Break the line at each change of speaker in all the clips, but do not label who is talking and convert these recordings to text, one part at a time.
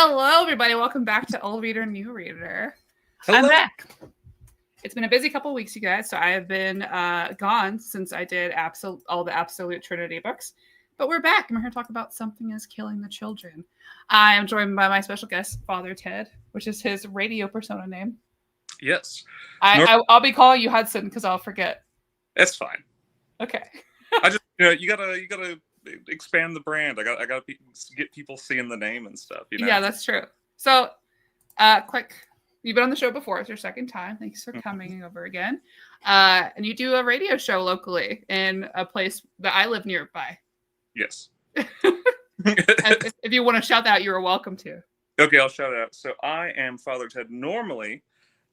Hello, everybody. Welcome back to Old Reader, New Reader.
Hello.
I'm back. It's been a busy couple weeks, you guys, so I have been gone since I did all the Absolute Trinity books. But we're back, and we're here to talk about Something is Killing the Children. I am joined by my special guest, Father Ted, which is his radio persona name.
Yes.
I'll be calling you Hudson because I'll forget.
That's fine.
Okay.
I just, you gotta expand the brand. I gotta get people seeing the name and stuff.
Yeah, that's true. So, quick. You've been on the show before. It's your second time. Thanks for coming over again. And you do a radio show locally in a place that I live nearby.
Yes.
If you want to shout that out, you're welcome to.
Okay, I'll shout it out. So I am Father Ted. Normally,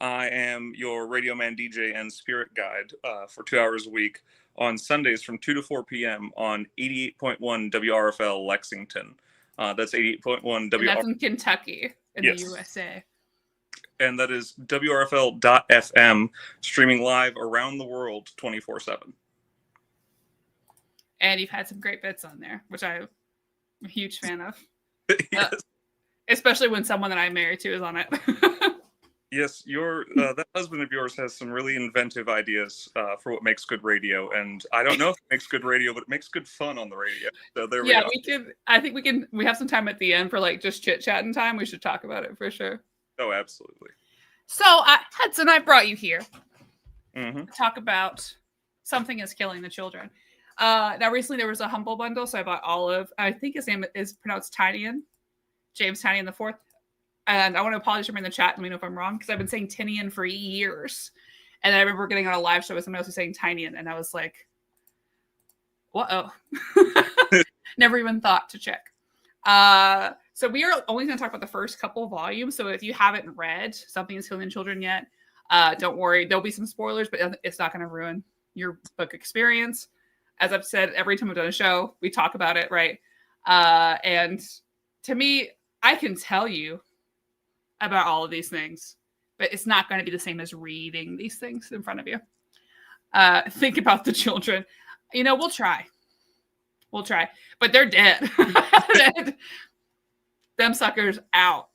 I am your radio man, DJ, and spirit guide for 2 hours a week on Sundays from 2 to 4 p.m. on 88.1 WRFL Lexington. That's 88.1 WRFL.
And that's in Kentucky, in the USA.
And that is WRFL.FM, streaming live around the world 24/7.
And you've had some great bits on there, which I'm a huge fan of.
Yes.
Especially when someone that I'm married to is on it.
Yes, that husband of yours has some really inventive ideas for what makes good radio, and I don't know if it makes good radio, but it makes good fun on the radio. So there we go.
I think we have some time at the end for like just chit-chatting time. We should talk about it for sure.
Oh, absolutely.
So, Hudson, I brought you here
to
talk about Something is Killing the Children. Now, recently there was a Humble Bundle, so I bought I think his name is pronounced Tynion, James Tynion IV. And I want to apologize for in the chat. Let me know if I'm wrong, because I've been saying Tynion for years. And I remember getting on a live show with someone else who was saying Tynion, and I was like, "Whoa!" Never even thought to check. So we are only going to talk about the first couple of volumes. So if you haven't read Something is Killing Children yet, don't worry. There'll be some spoilers, but it's not going to ruin your book experience. As I've said, every time I've done a show, we talk about it, right? And to me, I can tell you about all of these things, but it's not going to be the same as reading these things in front of you. Think about the children. We'll try, but they're dead. Them suckers out.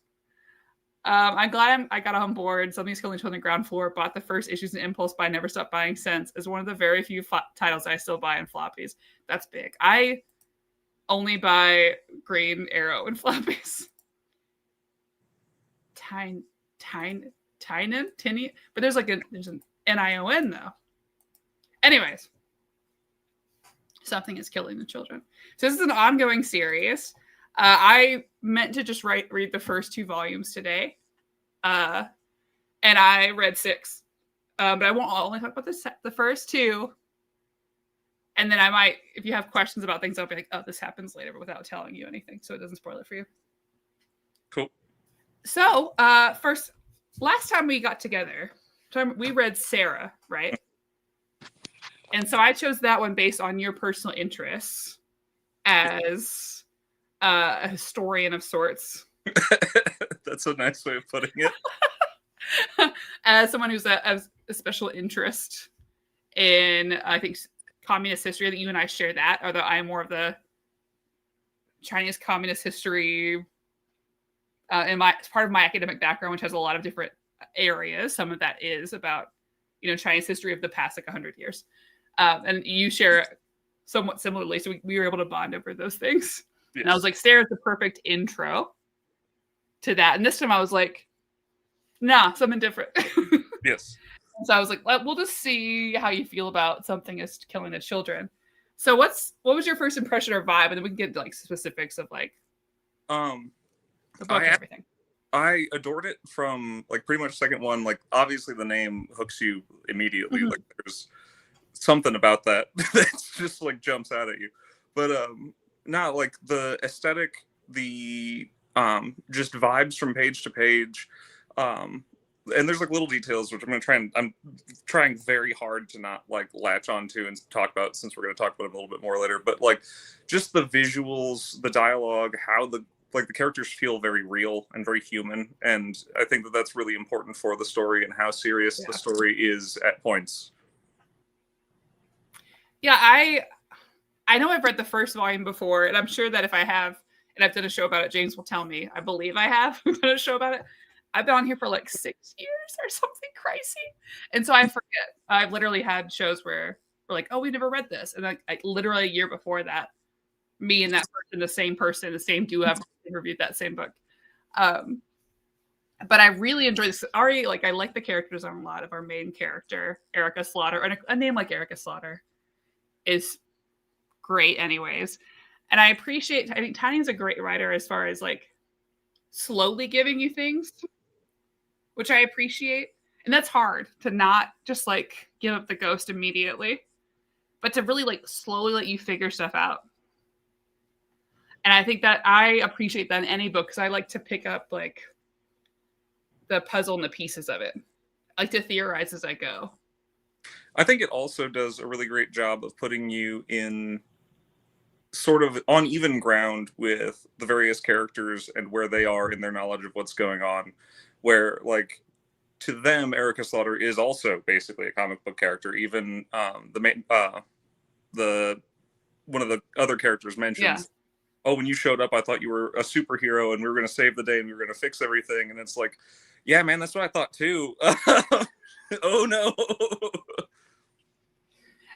I'm glad I got on board. Something's Killing Children ground floor. Bought the first issues in Impulse, but I never stopped buying since. Is one of the very few titles I still buy in floppies. That's big. I only buy Green Arrow in floppies. Tynion, but there's an NION though. Anyways, Something is Killing the Children. So this is an ongoing series. I meant to just read the first 2 volumes today, and I read 6, but I won't only talk about the first 2. And then I might, if you have questions about things, I'll be like, "Oh, this happens later," but without telling you anything, so it doesn't spoil it for you.
Cool.
So, last time we got together, we read Sarah, right? And so I chose that one based on your personal interests as a historian of sorts.
That's a nice way of putting it.
As someone who's a special interest in, I think, communist history, that you and I share that, although I'm more of the Chinese communist history. It's part of my academic background, which has a lot of different areas. Some of that is about, Chinese history of the past 100 years. And you share somewhat similarly. So we were able to bond over those things. Yes. And I was like, Sarah's the perfect intro to that. And this time I was like, nah, something different.
Yes.
And so I was like, we'll just see how you feel about Something is Killing the Children. So what was your first impression or vibe? And then we can get into specifics of the book and everything.
I adored it from pretty much second one. Obviously the name hooks you immediately.
Mm-hmm.
There's something about that that's just jumps out at you. But the aesthetic, the just vibes from page to page. And there's little details which I'm trying very hard to not latch onto and talk about, since we're going to talk about it a little bit more later. But just the visuals, the dialogue, how the characters feel very real and very human, and I think that's really important for the story and how serious the story is at points.
Yeah, I know I've read the first volume before, and I'm sure that if I have and I've done a show about it. James will tell me. I believe I have done a show about it. I've been on here for like 6 years or something crazy. And so I forget. I've literally had shows where we're like, oh, we never read this. And like literally a year before that, me and that person, the same duo have reviewed that same book. But I really enjoy this. Ari, like, I like the characters on a lot of our main character, Erica Slaughter. And a name like Erica Slaughter is great anyways. And I think Tynion's a great writer as far as like slowly giving you things, which I appreciate. And that's hard to not just like give up the ghost immediately, but to really like slowly let you figure stuff out. And I think that I appreciate that in any book because I like to pick up like the puzzle and the pieces of it. I like to theorize as I go.
I think it also does a really great job of putting you in sort of on even ground with the various characters and where they are in their knowledge of what's going on. Where, like, to them, Erica Slaughter is also basically a comic book character. Even one of the other characters mentions, oh, when you showed up, I thought you were a superhero and we were going to save the day and we were going to fix everything. And it's like, yeah, man, that's what I thought too. Oh, no.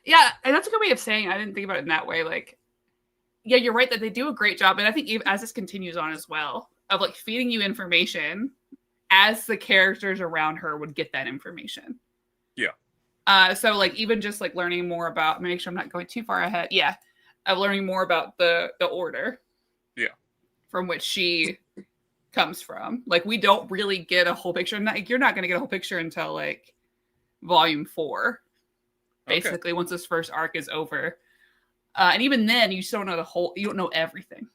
Yeah, and that's a good way of saying it. I didn't think about it in that way. Like, yeah, you're right that they do a great job. And I think even as this continues on as well, of like feeding you information as the characters around her would get that information.
Yeah.
So like even just like learning more about, make sure I'm not going too far ahead. Yeah. Of learning more about the order.
Yeah.
From which she comes from. Like we don't really get a whole picture. You're not going to get a whole picture until like volume 4. Basically, once this first arc is over. And even then, you still don't know you don't know everything.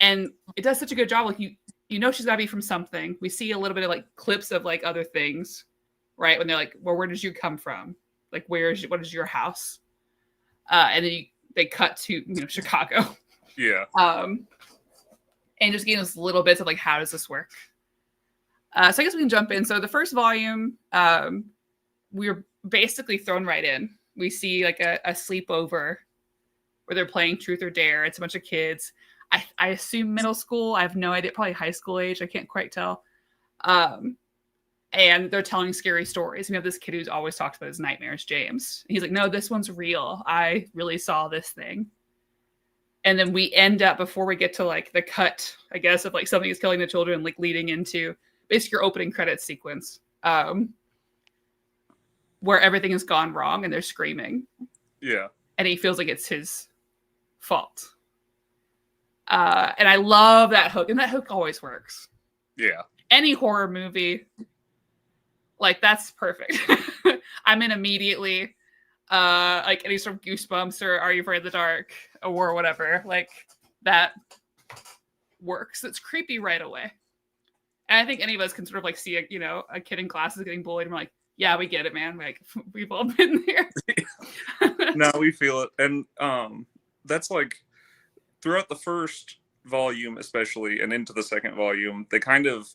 And it does such a good job. Like you know she's got to be from something. We see a little bit of like clips of like other things, right? When they're like, well, where did you come from? Like, what is your house? And then they cut to, Chicago.
Yeah.
And just getting us little bits of like, how does this work? So I guess we can jump in. So the first volume, we were basically thrown right in. We see like a sleepover where they're playing Truth or Dare. It's a bunch of kids. I assume middle school. I have no idea. Probably high school age. I can't quite tell. And they're telling scary stories. We have this kid who's always talks about his nightmares, James. He's like, no, this one's real. I really saw this thing. And then we end up, before we get to like the cut, I guess, of like something is killing the children, like leading into basically your opening credits sequence, where everything has gone wrong and they're screaming.
Yeah.
And he feels like it's his fault. And I love that hook. And that hook always works.
Yeah.
Any horror movie, like, that's perfect. I'm in immediately. Like any sort of Goosebumps or Are You Afraid of the Dark or whatever. Like, that works. It's creepy right away. And I think any of us can sort of like see a kid in class is getting bullied and we're like, yeah, we get it, man. Like, we've all been there.
No, we feel it. And that's like throughout the first volume, especially, and into the second volume, they kind of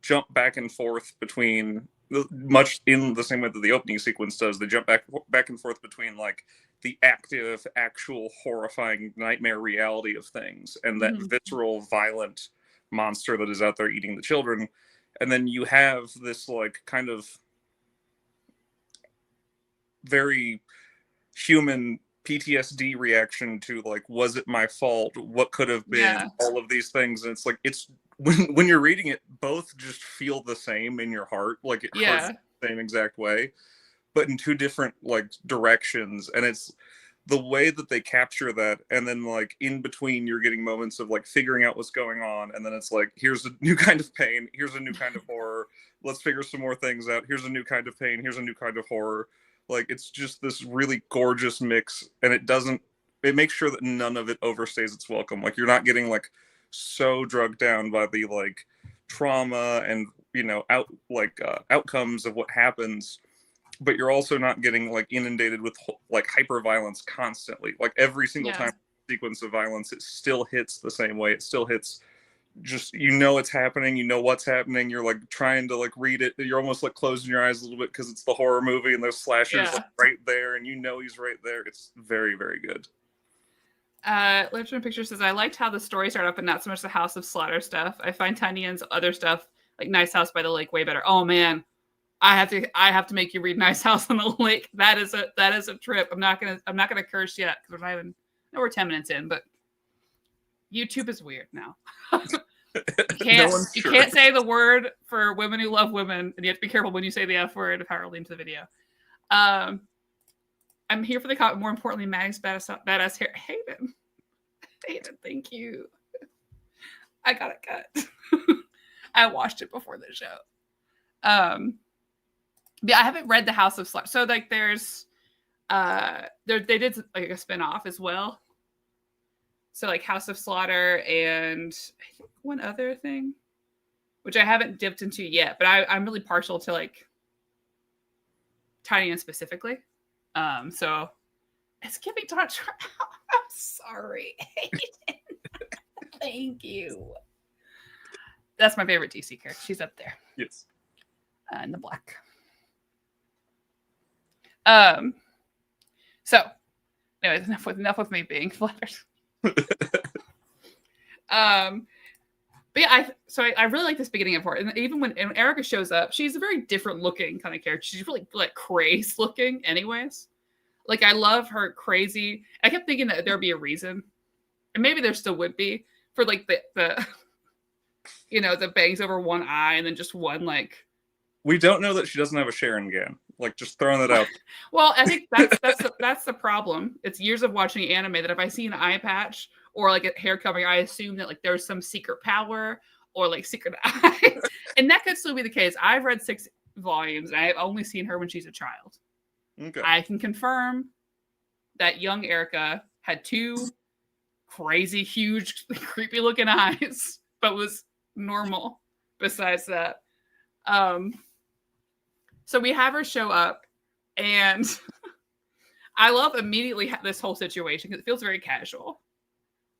jump back and forth between, much in the same way that the opening sequence does. They jump back and forth between like the active, actual, horrifying nightmare reality of things and that visceral, violent monster that is out there eating the children. And then you have this like kind of very human PTSD reaction to like, was it my fault? What could have been?
Yeah.
All of these things. And it's like, it's when you're reading it, both just feel the same in your heart. Like it hurts the same exact way, but in two different like directions. And it's the way that they capture that. And then like in between, you're getting moments of like figuring out what's going on. And then it's like, here's a new kind of pain. Here's a new kind of horror. Let's figure some more things out. Here's a new kind of pain. Here's a new kind of horror. Like, it's just this really gorgeous mix, and it makes sure that none of it overstays its welcome. Like, you're not getting like so drugged down by the like trauma and outcomes of what happens, but you're also not getting like inundated with like hyper violence constantly. Like every single time sequence of violence, it still hits the same way. It still hits. Just it's happening, what's happening, you're like trying to like read it, you're almost like closing your eyes a little bit because it's the horror movie and there's slashers like, right there and he's right there. It's very, very good.
Legend Picture says, I liked how the story started up and not so much the House of Slaughter stuff. I find Tynion's other stuff, like Nice House by the Lake, way better. Oh man, I have to make you read Nice House on the Lake. That is a trip. I'm not gonna curse yet because we're 10 minutes in, but YouTube is weird now. You can't say the word for women who love women, and you have to be careful when you say the F word of how early into the video. I'm here for the comment. More importantly, Maddie's badass hair. Hayden, thank you. I got it cut. I watched it before the show. Yeah, I haven't read the House of Slaughter. So like, there's they did like a spinoff as well. So like House of Slaughter and I think one other thing, which I haven't dipped into yet, but I'm really partial to like Tynion specifically. So it's giving Dodge. I'm sorry. Thank you. That's my favorite DC character. She's up there.
Yes.
In the black. So anyways, enough with me being flattered. But yeah, I really like this beginning of her. And even when Erica shows up, she's a very different looking kind of character. She's really like crazy looking anyways. Like I love her crazy. I kept thinking that there'd be a reason. And maybe there still would be for like the the bangs over one eye and then just one like.
We don't know that she doesn't have a Sharon Gan. Like just throwing that out.
Well, I think that's the problem. It's years of watching anime that if I see an eye patch or like a hair covering, I assume that like there's some secret power or like secret eye. And that could still be the case. I've read 6 volumes and I've only seen her when she's a child.
Okay.
I can confirm that young Erica had 2 crazy, huge, creepy looking eyes, but was normal besides that. So we have her show up and I love immediately this whole situation because it feels very casual.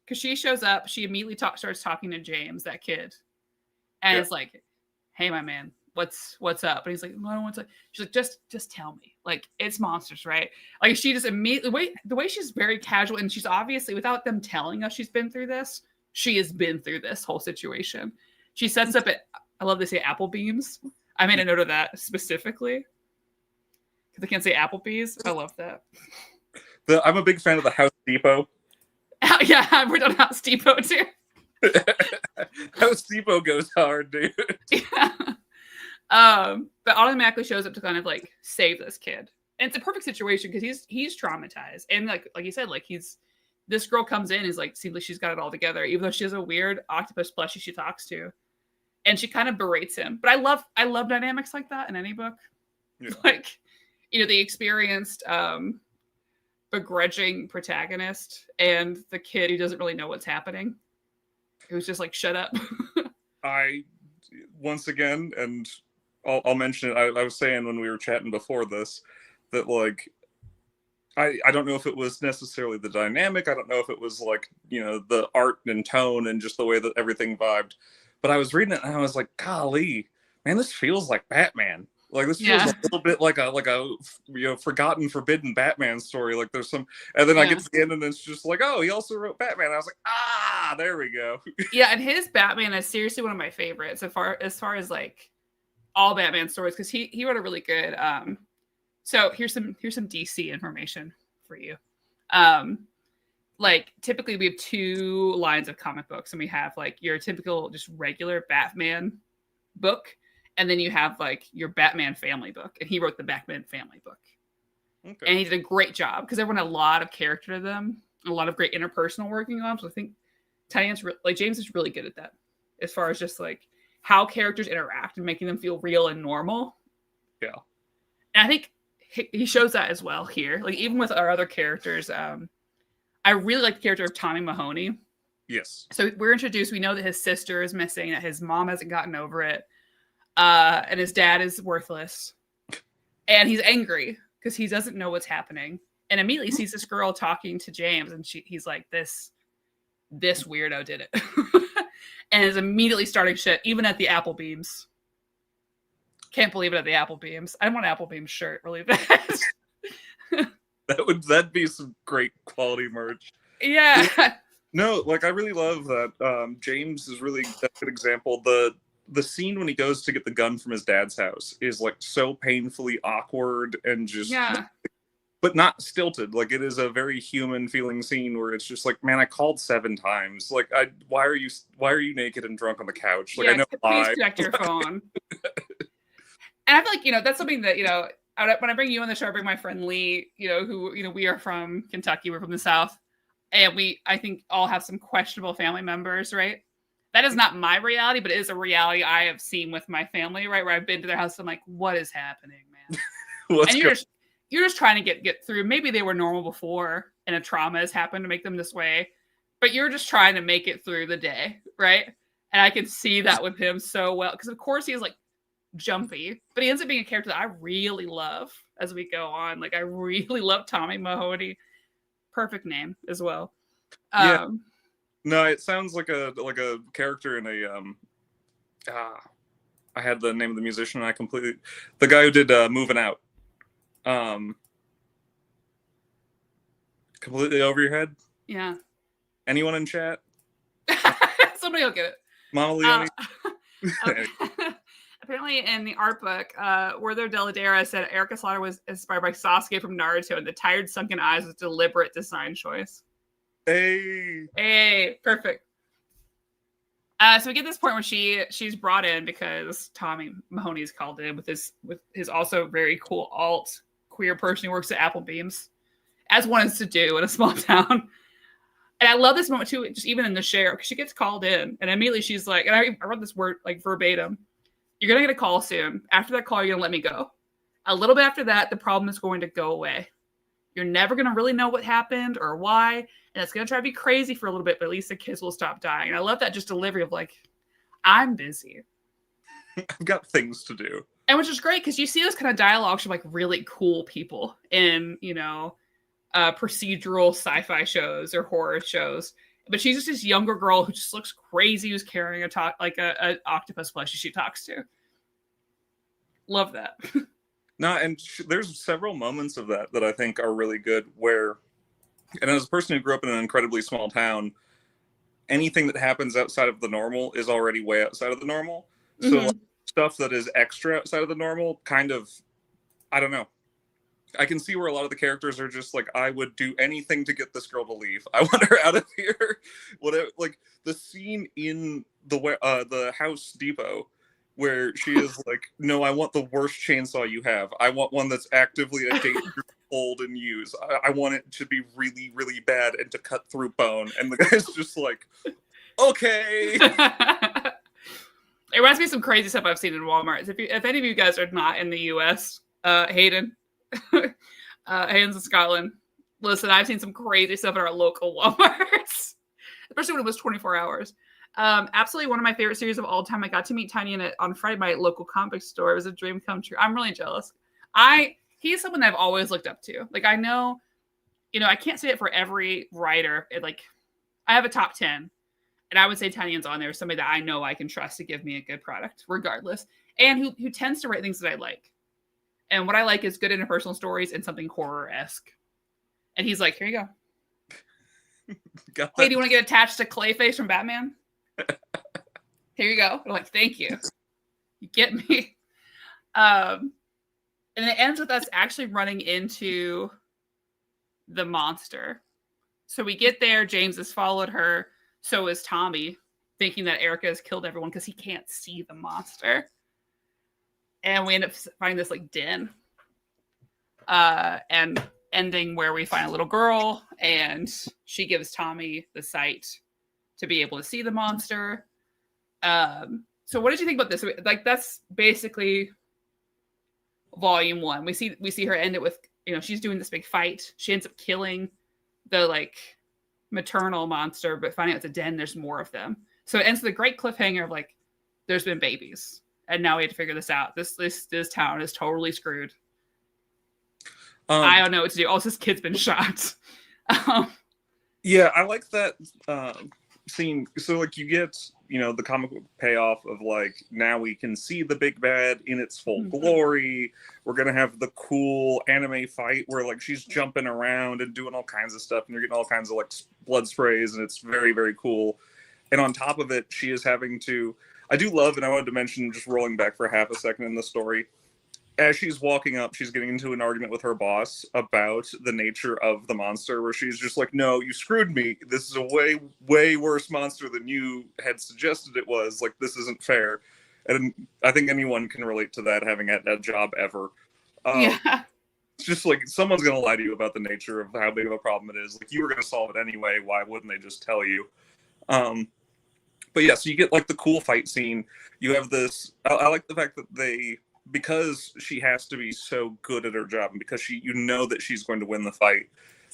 Because she shows up, she immediately starts talking to James, that kid, and it's like, "Hey, my man, what's up?" And he's like, "No, I don't want to." She's like, "Just tell me. Like, it's monsters, right?" Like, she just immediately the way she's very casual, and she's obviously without them telling us she's been through this. She has been through this whole situation. She sets up at I love they say Applebee's. I made a note of that specifically because I can't say Applebee's. I love that.
I'm a big fan of the House Depot.
Yeah, we're done House Depot too.
House Depot goes hard, dude.
Yeah. But automatically shows up to kind of like save this kid. And it's a perfect situation because he's traumatized. And like you said, like this girl comes in, is like, seems like she's got it all together, even though she has a weird octopus plushie she talks to. And she kind of berates him. But I love dynamics like that in any book. Yeah. Like, the experienced begrudging protagonist and the kid who doesn't really know what's happening. It was just like, shut up.
Once again, and I'll mention it, I was saying when we were chatting before this, that like, I don't know if it was necessarily the dynamic. I don't know if it was like, the art and tone and just the way that everything vibed. But I was reading it and I was like, golly, man, this feels like Batman. Like this feels a little bit like a forgotten, forbidden Batman story. Like there's some, and then I get to the end and it's just like, oh, he also wrote Batman. I was like, there we go. Yeah,
and his Batman is seriously one of my favorites as far as like all Batman stories because he wrote a really good. So here's some DC information for you. Like typically we have 2 lines of comic books and we have like your typical just regular Batman book. And then you have like your Batman family book. And he wrote the Batman family book. Okay. And he did a great job because everyone had a lot of character to them. A lot of great interpersonal working on. So I think James is really good at that. As far as just like how characters interact and making them feel real and normal.
Yeah.
And I think he shows that as well here. Like even with our other characters, I really like the character of Tommy Mahoney.
Yes.
So we're introduced. We know that his sister is missing, that his mom hasn't gotten over it. And his dad is worthless. And he's angry because he doesn't know what's happening. And immediately sees this girl talking to James. And he's like, this weirdo did it. And is immediately starting shit, even at the Applebee's. Can't believe it at the Applebee's. I want an Applebee's shirt. Believe that.
That'd be some great quality merch.
Yeah.
No, like I really love that. James is really a good example. The scene when he goes to get the gun from his dad's house is like so painfully awkward and just,
Yeah.
but not stilted. Like it is a very human feeling scene where it's just like, man, I called 7 times. Like, why are you naked and drunk on the couch? Like,
Yeah,
I know
please
why.
connect your phone. And I feel like, that's something that, when I bring you on the show, I bring my friend Lee, who, we are from Kentucky, we're from the South. And I think, all have some questionable family members, right? That is not my reality, but it is a reality I have seen with my family, right? Where I've been to their house, I'm like, what is happening, man? And you're just trying to get through. Maybe they were normal before and a trauma has happened to make them this way, but you're just trying to make it through the day, right? And I can see that with him so well. Because of course he's like jumpy, but he ends up being a character that I really love as we go on. Like I really love Tommy Mahoney. Perfect name as well.
Yeah. No, it sounds like a character in a I had the name of the musician and I completely, the guy who did Moving Out. Completely over your head?
Yeah.
Anyone in chat?
Somebody will get it.
Mama Leone?
Apparently in the art book, Wether Dell-Edera said Erica Slaughter was inspired by Sasuke from Naruto, and the tired sunken eyes was a deliberate design choice. Hey, perfect. So we get this point where she's brought in because Tommy Mahoney is called in with his also very cool alt queer person who works at Applebee's, as one is to do in a small town. And I love this moment too, just even in the share, because she gets called in and immediately she's like, and I read this word like verbatim, you're going to get a call soon. After that call, you're going to let me go. A little bit after that, the problem is going to go away. You're never going to really know what happened or why. And it's going to try to be crazy for a little bit, but at least the kids will stop dying. And I love that just delivery of like, I'm busy.
I've got things to do.
And which is great because you see this kind of dialogue from like really cool people in, procedural sci-fi shows or horror shows. But she's just this younger girl who just looks crazy, who's carrying a octopus plushie she talks to. Love that.
No, and there's several moments of that I think are really good where, and as a person who grew up in an incredibly small town, anything that happens outside of the normal is already way outside of the normal. So like, stuff that is extra outside of the normal kind of, I don't know. I can see where a lot of the characters are just like, I would do anything to get this girl to leave. I want her out of here. Whatever. Like the scene in the House Depot where she is like, no, I want the worst chainsaw you have. I want one that's actively a danger old and use. I want it to be really, really bad and to cut through bone. And the guy's just like, okay.
It reminds me of some crazy stuff I've seen in Walmart. If any of you guys are not in the U.S., Hayden, Hayden's in Scotland. Listen, I've seen some crazy stuff at our local Walmarts, especially when it was 24 hours. Absolutely one of my favorite series of all time. I got to meet Tynion on Friday at my local comic store. It was a dream come true. I'm really jealous. He's someone that I've always looked up to. Like I know, I can't say it for every writer. I have a top 10. And I would say Tynion's on there, somebody that I know I can trust to give me a good product, regardless. And who tends to write things that I like. And what I like is good interpersonal stories and something horror-esque. And he's like, here you go. Hey, do you want to get attached to Clayface from Batman? Here you go. I'm like, thank you. You get me. And it ends with us actually running into the monster. So we get there. James has followed her. So is Tommy, thinking that Erica has killed everyone because he can't see the monster. And we end up finding this like den. And ending where we find a little girl and she gives Tommy the sight to be able to see the monster. So what did you think about this? Like that's basically volume 1. We see her end it with, she's doing this big fight. She ends up killing the like maternal monster, but finding out it's a den, there's more of them. So it ends with a great cliffhanger of like, there's been babies. And now we have to figure this out. This town is totally screwed. I don't know what to do. Also, this kid's been shot.
Yeah, I like that scene. So, like, you get, the comic book payoff of, like, now we can see the big bad in its full glory. We're going to have the cool anime fight where, like, she's jumping around and doing all kinds of stuff. And you're getting all kinds of, like, blood sprays, and it's very, very cool. And on top of it, she is having to, I do love, and I wanted to mention, just rolling back for half a second in the story, as she's walking up, she's getting into an argument with her boss about the nature of the monster, where she's just like, no, you screwed me. This is a way, way worse monster than you had suggested it was. Like, this isn't fair. And I think anyone can relate to that, having had that job ever.
Yeah.
It's just like, someone's going to lie to you about the nature of how big of a problem it is. Like, you were going to solve it anyway. Why wouldn't they just tell you? But yeah, so you get like the cool fight scene. You have this, I like the fact that they, because she has to be so good at her job, and because you know that she's going to win the fight,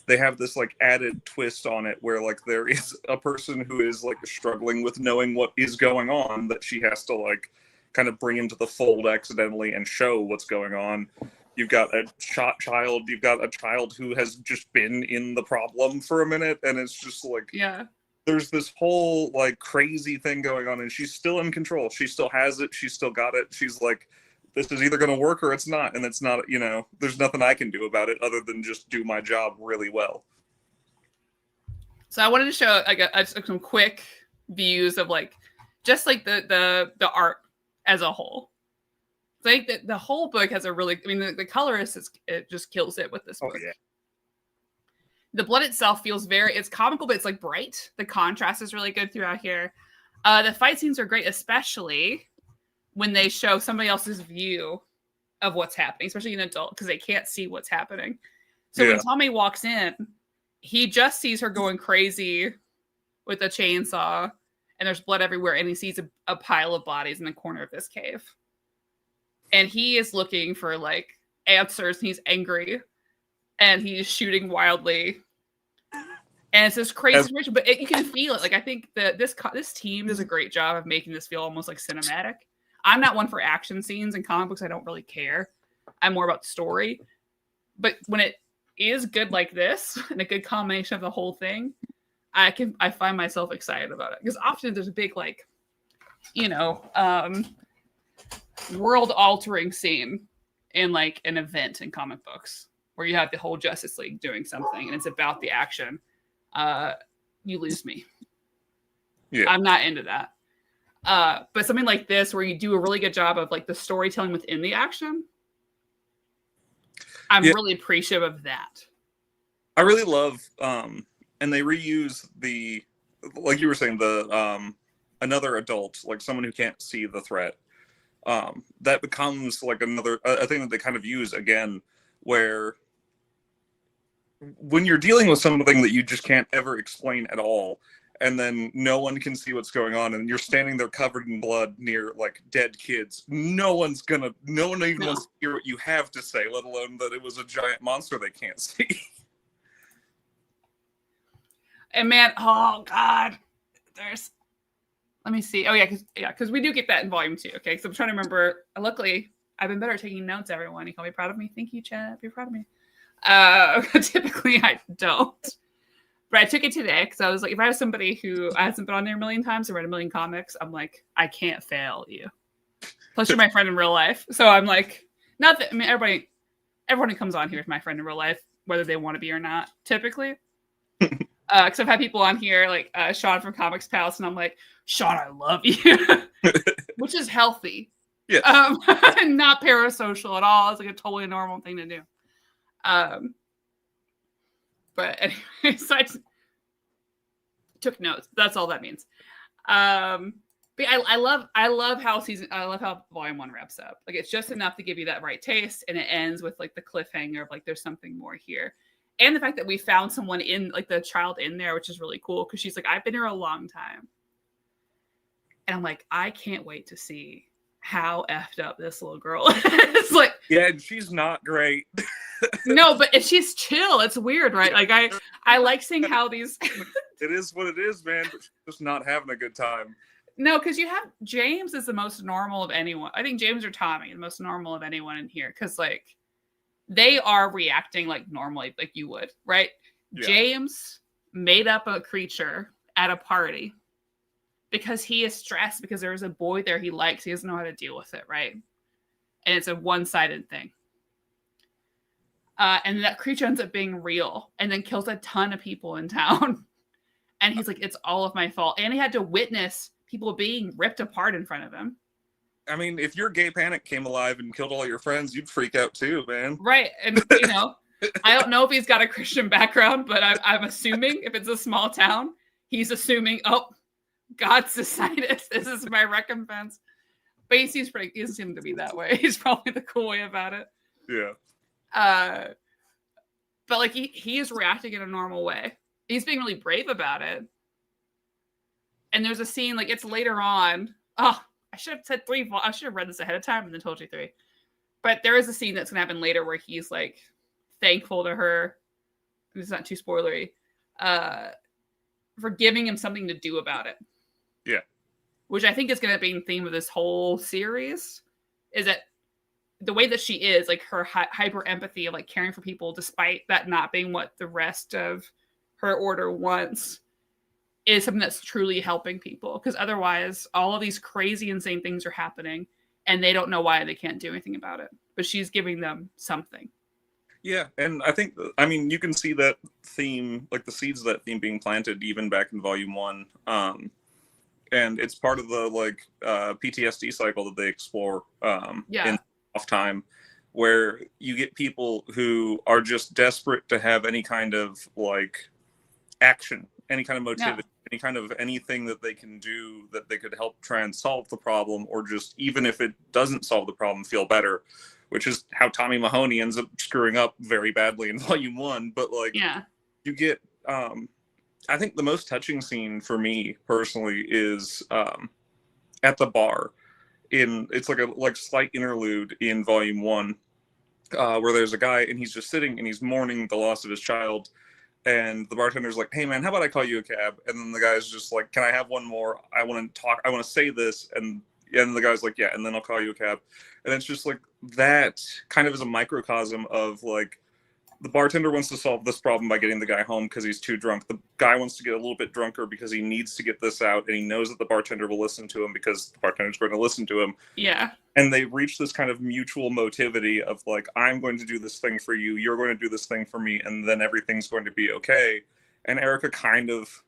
they have this like added twist on it where like there is a person who is like struggling with knowing what is going on, that she has to like kind of bring into the fold accidentally and show what's going on. You've got a shot child, you've got a child who has just been in the problem for a minute, and it's just like,
Yeah.
There's this whole like crazy thing going on, and she's still in control. She still has it. She's still got it. She's like, this is either going to work or it's not. And it's not, you know, there's nothing I can do about it other than just do my job really well.
So I wanted to show like some quick views of like, just like the art as a whole. So I think the whole book has a really, I mean, the colorist, it just kills it with this book.
Oh, yeah.
The blood itself feels it's comical, but it's like bright. The contrast is really good throughout here. The fight scenes are great, especially when they show somebody else's view of what's happening, especially an adult, because they can't see what's happening. So when Tommy walks in, he just sees her going crazy with a chainsaw, and there's blood everywhere, and he sees a pile of bodies in the corner of this cave. And he is looking for like answers, and he's angry, and he's shooting wildly. And it's this crazy situation, but you can feel it. Like, I think that this team does a great job of making this feel almost like cinematic. I'm not one for action scenes in comic books. I don't really care. I'm more about the story. But when it is good like this, and a good combination of the whole thing, I find myself excited about it. Because often there's a big, like, you know, world-altering scene in, like, an event in comic books where you have the whole Justice League doing something, and it's about the action. You lose me. Yeah. I'm not into that. But something like this, where you do a really good job of like the storytelling within the action, I'm really appreciative of that.
I really love, and they reuse the, like you were saying, the another adult, like someone who can't see the threat. That becomes like another a thing that they kind of use again, where when you're dealing with something that you just can't ever explain at all, and then no one can see what's going on, and you're standing there covered in blood near like dead kids, no one even wants to hear what you have to say, let alone that it was a giant monster they can't see.
And man, oh god, let me see. Oh yeah, because we do get that in volume 2. Okay, so I'm trying to remember. Luckily, I've been better at taking notes. Everyone, you can be proud of me. Thank you, Chad. Be proud of me. Typically I don't, but I took it today because I was like, if I have somebody who hasn't been on there a million times and read a million comics, I'm like, I can't fail you. Plus, you're my friend in real life, so I'm like, not that, I mean, everyone who comes on here is my friend in real life, whether they want to be or not, typically. Because I've had people on here like Sean from Comics Palace, and I'm like, Sean, I love you, which is healthy.
Yeah.
Not parasocial at all. It's like a totally normal thing to do. But anyway, so I took notes. That's all that means. But I love how volume 1 wraps up. Like, it's just enough to give you that right taste, and it ends with like the cliffhanger of like there's something more here. And the fact that we found someone in, like, the child in there, which is really cool, because she's like, I've been here a long time. And I'm like, I can't wait to see how effed up this little girl is. Like,
yeah, she's not great.
No, but she's chill. It's weird, right? Like, I like seeing how these...
It is what it is, man. But she's just not having a good time.
No, because you have... James is the most normal of anyone. I think James or Tommy, the most normal of anyone in here. Because, like, they are reacting like normally, like you would, right? Yeah. James made up a creature at a party because he is stressed because there is a boy there he likes. He doesn't know how to deal with it, right? And it's a one-sided thing. And that creature ends up being real and then kills a ton of people in town. And he's like, it's all of my fault. And he had to witness people being ripped apart in front of him.
I mean, if your gay panic came alive and killed all your friends, you'd freak out too, man.
Right. And, I don't know if he's got a Christian background, but I'm assuming if it's a small town, he's assuming, oh, God's decided this is my recompense. But he doesn't seem to be that way. He's probably the cool way about it.
Yeah.
But like he is reacting in a normal way. He's being really brave about it. And there's a scene, like it's later on. Oh, I should have said 3. I should have read this ahead of time and then told you 3. But there is a scene that's gonna happen later where he's like thankful to her. It's not too spoilery. For giving him something to do about it.
Yeah.
Which I think is going to be the theme of this whole series, is that the way that she is, like her hyper empathy of like caring for people, despite that not being what the rest of her order wants, is something that's truly helping people. Because otherwise, all of these crazy, insane things are happening, and they don't know why they can't do anything about it. But she's giving them something.
Yeah, and I think, I mean, you can see that theme, like the seeds of that theme being planted even back in Volume 1. And it's part of the like PTSD cycle that they explore in Off Time, where you get people who are just desperate to have any kind of like action, any kind of motivation, any kind of anything that they can do that they could help try and solve the problem, or just even if it doesn't solve the problem, feel better, which is how Tommy Mahoney ends up screwing up very badly in Volume 1. But like, you get I think the most touching scene for me personally is at the bar. It's like a slight interlude in Volume 1 where there's a guy and he's just sitting and he's mourning the loss of his child, and the bartender's like, hey man, how about I call you a cab? And then the guy's just like, can I have one more? I want to say this. And the guy's like, yeah, and then I'll call you a cab. And it's just like, that kind of is a microcosm of like, the bartender wants to solve this problem by getting the guy home because he's too drunk. The guy wants to get a little bit drunker because he needs to get this out, and he knows that the bartender will listen to him because the bartender's going to listen to him.
Yeah.
And they reach this kind of mutual motivity of like, I'm going to do this thing for you, you're going to do this thing for me, and then everything's going to be okay. And Erica kind of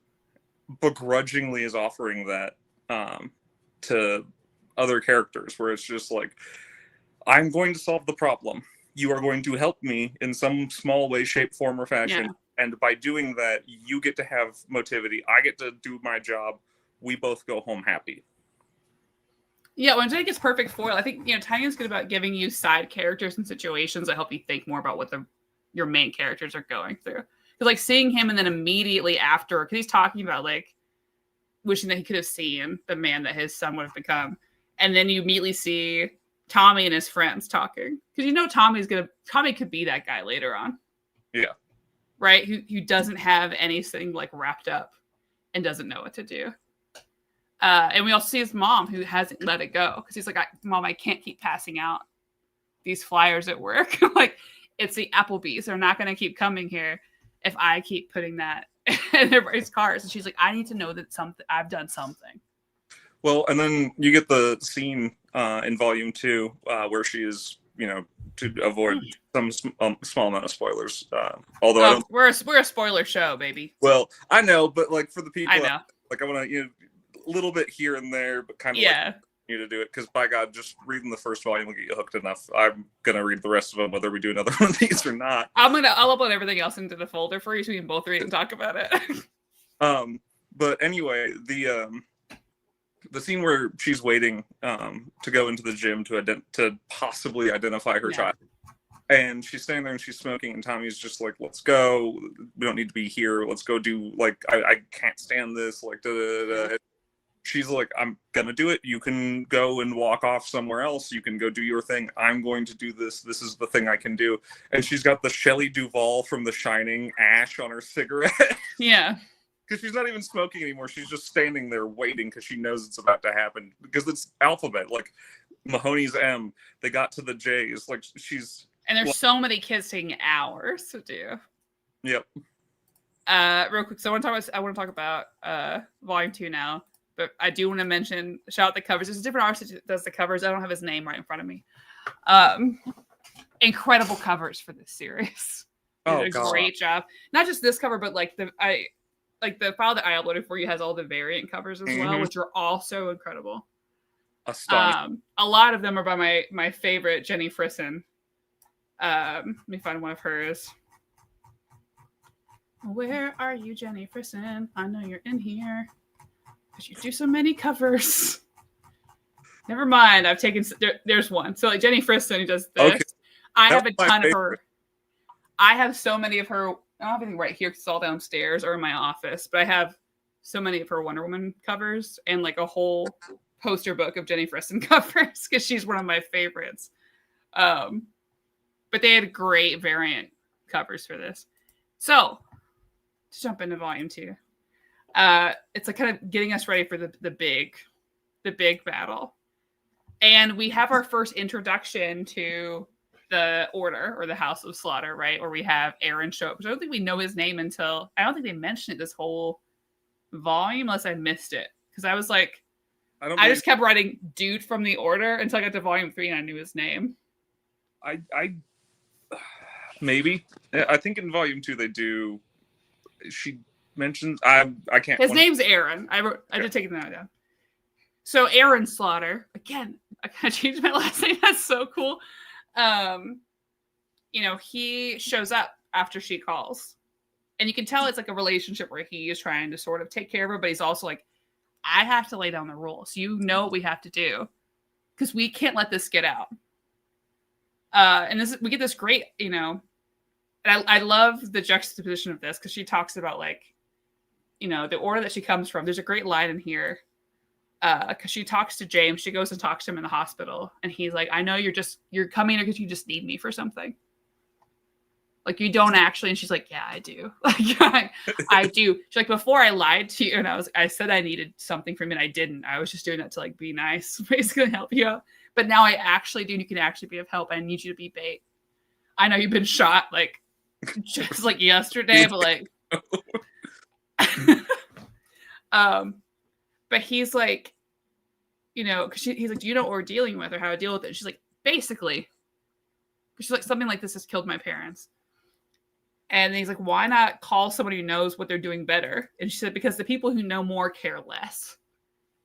begrudgingly is offering that to other characters, where it's just like, I'm going to solve the problem. You are going to help me in some small way, shape, form, or fashion. Yeah. And by doing that, you get to have motivity. I get to do my job. We both go home happy.
Yeah, when Jake is perfect foil, I think, Tynion's good about giving you side characters and situations that help you think more about what your main characters are going through. Because, like, seeing him and then immediately after, because he's talking about, like, wishing that he could have seen the man that his son would have become. And then you immediately see Tommy and his friends talking, because Tommy could be that guy later on.
Yeah.
Right? Who doesn't have anything like wrapped up and doesn't know what to do. And we also see his mom, who hasn't let it go, because he's like, Mom, I can't keep passing out these flyers at work. Like, it's the Applebee's. They're not going to keep coming here if I keep putting that in everybody's cars. And she's like, I need to know that I've done something.
Well, and then you get the scene in Volume 2 where she is, to avoid some small amount of spoilers. Although
we're a spoiler show, baby.
Well, I know, but like for the people,
I know.
Like I want to, a little bit here and there, but kind of like you to do it, because by God, just reading the first volume will get you hooked enough. I'm gonna read the rest of them, whether we do another one of these or not.
I'll upload everything else into the folder for you, so we can both read and talk about it.
But anyway, the scene where she's waiting to go into the gym to possibly identify her child, and she's standing there and she's smoking, and Tommy's just like, let's go, we don't need to be here, let's go do, like, I can't stand this, like, da-da-da-da. She's like, I'm gonna do it, you can go and walk off somewhere else, you can go do your thing, I'm going to do this is the thing I can do. And she's got the Shelley Duvall from The Shining ash on her cigarette.
Yeah.
Because she's not even smoking anymore. She's just standing there waiting because she knows it's about to happen. Because it's alphabet. Like, Mahoney's M. They got to the J's. Like, she's...
And there's so many kids taking hours to do.
Yep.
Real quick. So I want to talk about Volume 2 now. But I do want to mention, shout out the covers. There's a different artist that does the covers. I don't have his name right in front of me. Incredible covers for this series.
Oh,
did a great job. Not just this cover, but like like the file that I uploaded for you has all the variant covers as well, which are also incredible.
Astonishing.
A lot of them are by my favorite Jenny Frisson. Let me find one of hers. Where are you, Jenny Frisson? I know you're in here. Because you do so many covers. Never mind. I've taken... there's one. So like Jenny Frisson, who does this. Okay. I have a ton of her. I have so many of her... I don't have anything right here because it's all downstairs or in my office. But I have so many of her Wonder Woman covers and like a whole poster book of Jenny Frisson covers because she's one of my favorites. But they had great variant covers for this. So... to jump into volume 2. It's like kind of getting us ready for the big battle. And we have our first introduction to the Order or the House of Slaughter, right? Where we have Aaron show up. Which I don't think we know his name until... I don't think they mentioned it this whole volume unless I missed it. Because I was like... I just kept writing dude from the Order until I got to volume 3 and I knew his name.
I maybe. I think in volume 2 they do... She mentions I can't.
His name's Aaron. I did take that down. So Aaron Slaughter again. I kind of changed my last name. That's so cool. He shows up after she calls, and you can tell it's like a relationship where he is trying to sort of take care of her, but he's also like, I have to lay down the rules. You know what we have to do because we can't let this get out. And we get this great, And I love the juxtaposition of this because she talks about like, the order that she comes from. There's a great line in here because she talks to James. She goes and talks to him in the hospital. And he's like, I know you're coming here because you just need me for something. Like you don't actually. And she's like, yeah, I do. Like I do. She's like, before I lied to you and I said I needed something from you and I didn't. I was just doing that to like be nice, basically help you out. But now I actually do. And you can actually be of help. I need you to be bait. I know you've been shot like just like yesterday, but like but he's like, because he's like, do you know what we're dealing with or how to deal with it? And she's like, basically. She's like, something like this has killed my parents. And he's like, why not call somebody who knows what they're doing better? And she said, because the people who know more care less.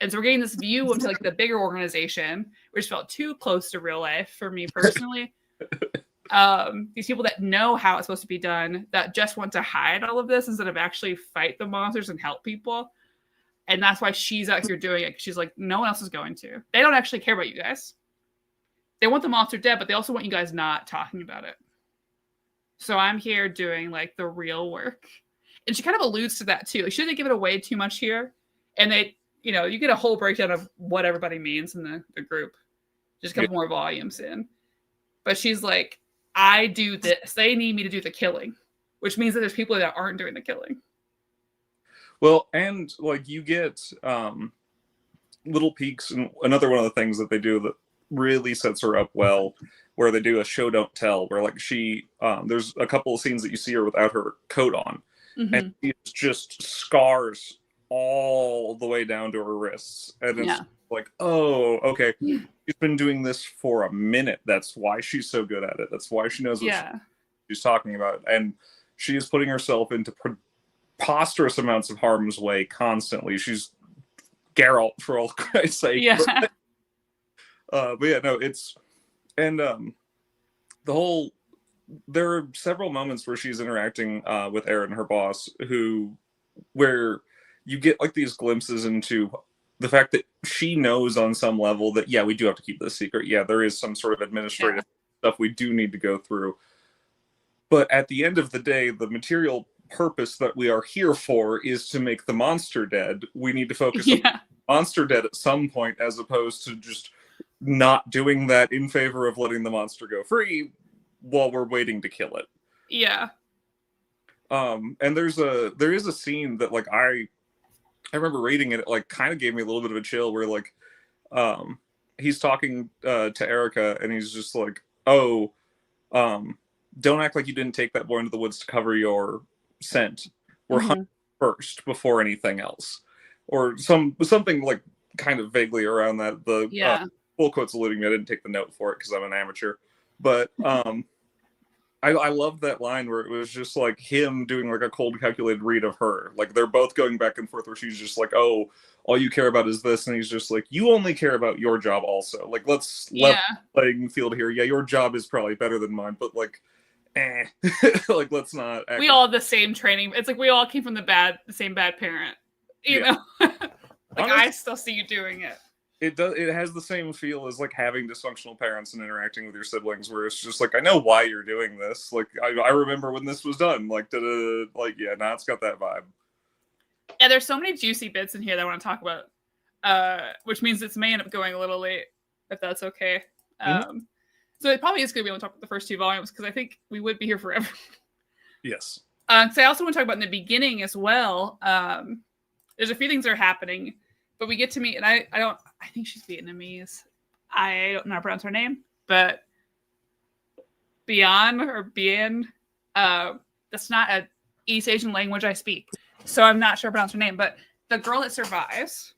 And so we're getting this view into like the bigger organization, which felt too close to real life for me personally. These people that know how it's supposed to be done, that just want to hide all of this instead of actually fight the monsters and help people. And that's why she's out here doing it. She's like, no one else is going to. They don't actually care about you guys. They want the monster dead, but they also want you guys not talking about it. So I'm here doing like the real work. And she kind of alludes to that too. Like, she didn't give it away too much here. And they, you get a whole breakdown of what everybody means in the group. Just a couple more volumes in. But she's like, I do this. They need me to do the killing, which means that there's people that aren't doing the killing.
Well, and like you get little peeks, and another one of the things that they do that really sets her up well, where they do a show don't tell, where like she there's a couple of scenes that you see her without her coat on, and it's just scars all the way down to her wrists, and it's like, oh, okay, she's been doing this for a minute. That's why she's so good at it. That's why she knows what she's talking about, and she is putting herself into preposterous amounts of harm's way constantly. She's Geralt, for all Christ's sake.
Yeah.
But yeah, no, it's, and there are several moments where she's interacting with Aaron, her boss, where you get like these glimpses into the fact that she knows on some level that, yeah, we do have to keep this secret. Yeah, there is some sort of administrative stuff we do need to go through. But at the end of the day, the material purpose that we are here for is to make the monster dead. We need to focus on the monster dead at some point, as opposed to just not doing that in favor of letting the monster go free while we're waiting to kill it.
Yeah.
And there is a scene that like I remember reading it like kind of gave me a little bit of a chill, where like he's talking to Erica and he's just like, oh, don't act like you didn't take that boy into the woods to cover your scent. We're hunting first before anything else, or something like kind of vaguely around that. The full quote's eluding me. I didn't take the note for it because I'm an amateur, but I love that line where it was just like him doing like a cold calculated read of her. Like they're both going back and forth where she's just like, oh, all you care about is this, and he's just like, you only care about your job also. Like let's level playing field here. Yeah, your job is probably better than mine, but like like let's not
we all have the same training. It's like we all came from the same bad parent. You know? Like honestly, I still see you doing it.
It has the same feel as like having dysfunctional parents and interacting with your siblings, where it's just like, I know why you're doing this. Like I remember when this was done. Like yeah, nah, it's got that vibe.
Yeah, there's so many juicy bits in here that I want to talk about. Which means this may end up going a little late, if that's okay. So it probably is going to be able to talk about the first 2 volumes, because I think we would be here forever.
Yes.
So I also want to talk about in the beginning as well. There's a few things that are happening, but we get to meet, and I think she's Vietnamese. I don't know how to pronounce her name, but Bian or Bien, that's not an East Asian language I speak, so I'm not sure how to pronounce her name. But the girl that survives,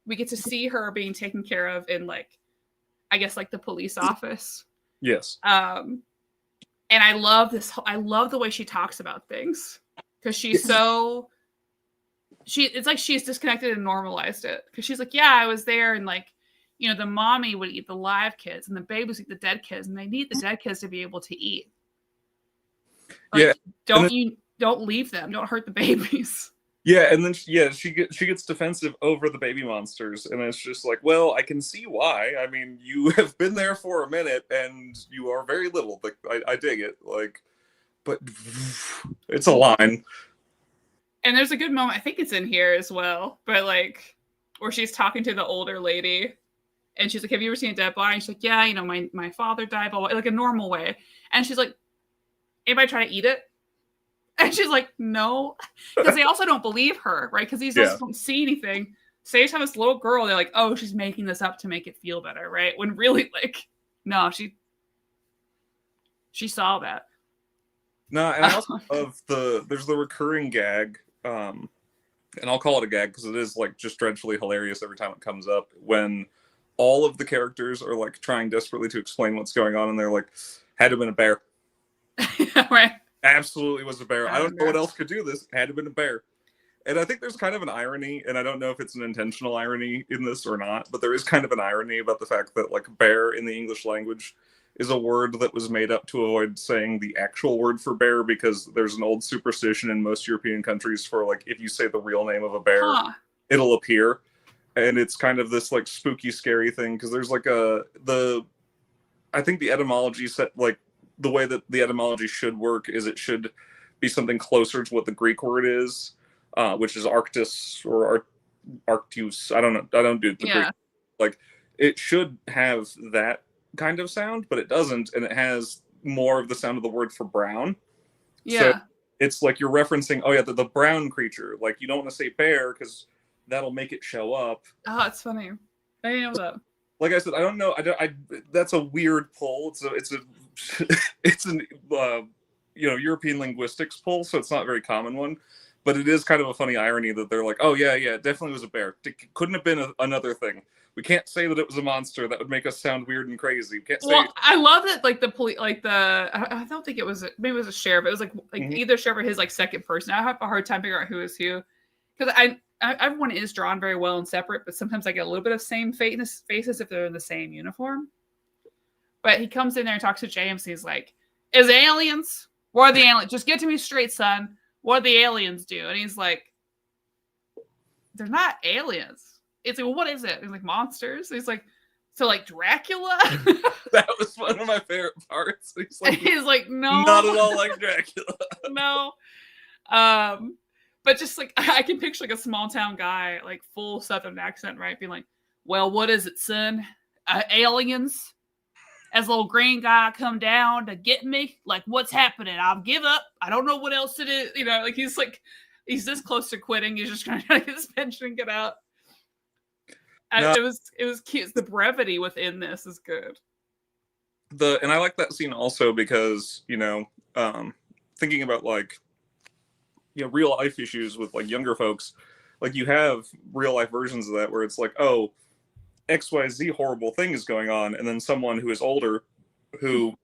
we get to see her being taken care of in, like, I guess, like the police office.
Yes.
And I love this. I love the way she talks about things, because she's so. It's like she's disconnected and normalized it, because she's like, yeah, I was there, and like, you know, the mommy would eat the live kids and the babies eat the dead kids, and they need the dead kids to be able to eat. Like, yeah. Don't leave them. Don't hurt the babies.
Yeah, and then she gets defensive over the baby monsters, and it's just like, well, I can see why. I mean, you have been there for a minute, and you are very little. Like, I dig it. Like, but it's a line.
And there's a good moment, I think it's in here as well, but like, where she's talking to the older lady, and she's like, have you ever seen a dead body? And she's like, yeah, you know, my father died, like a normal way. And she's like, anybody try to eat it? And she's like, no. Because they also don't believe her, right? Because these also don't see anything. So they just have this little girl, they're like, oh, she's making this up to make it feel better, right? When really, like, no, she saw that.
No, and I also love there's the recurring gag, and I'll call it a gag because it is like just dreadfully hilarious every time it comes up, when all of the characters are like trying desperately to explain what's going on, and they're like, had to have been a bear.
Right.
Absolutely was a bear. I don't know what else could do this. Had to have been a bear. And I think there's kind of an irony, and I don't know if it's an intentional irony in this or not, but there is kind of an irony about the fact that like bear in the English language is a word that was made up to avoid saying the actual word for bear, because there's an old superstition in most European countries for like, if you say the real name of a bear, it'll appear. And it's kind of this like spooky, scary thing, because there's like I think the etymology set, like the way that the etymology should work is it should be something closer to what the Greek word is, which is Arctus or Arctus. I don't know. I don't do the Greek. Like, it should have that kind of sound, but it doesn't, and it has more of the sound of the word for brown. So it's like you're referencing, oh yeah, the brown creature. Like, you don't want to say bear because that'll make it show up.
Oh, it's funny. I didn't know that.
Like I said, I don't know. That's a weird pull. It's an European linguistics pull, so it's not a very common one. But it is kind of a funny irony that they're like, oh yeah, it definitely was a bear. It couldn't have been another thing. We can't say that it was a monster. That would make us sound weird and crazy. We can't say.
Well, I love that, like the police, like I don't think it was, maybe it was a sheriff. It was like either sheriff or his like second person. I have a hard time figuring out who is who, because everyone is drawn very well and separate, but sometimes I get a little bit of same faces if they're in the same uniform. But he comes in there and talks to James. And he's like, "Is aliens? What are the aliens? Just get to me straight, son. What do the aliens do?" And he's like, "They're not aliens." It's like, well, what is it? And he's like, monsters. And he's like, so like Dracula?
That was one of my favorite parts.
He's like, no,
not at all like Dracula.
No. But just like, I can picture like a small town guy, like full Southern accent, right? Being like, well, what is it, son? Aliens? As a little green guy come down to get me? Like, what's happening? I'll give up. I don't know what else to do. You know, like he's this close to quitting. He's just trying to get his pension and get out. No. It was cute. The brevity within this is good.
And I like that scene also because, thinking about like, real life issues with like younger folks, like you have real life versions of that where it's like, oh, XYZ horrible thing is going on, and then someone who is older, who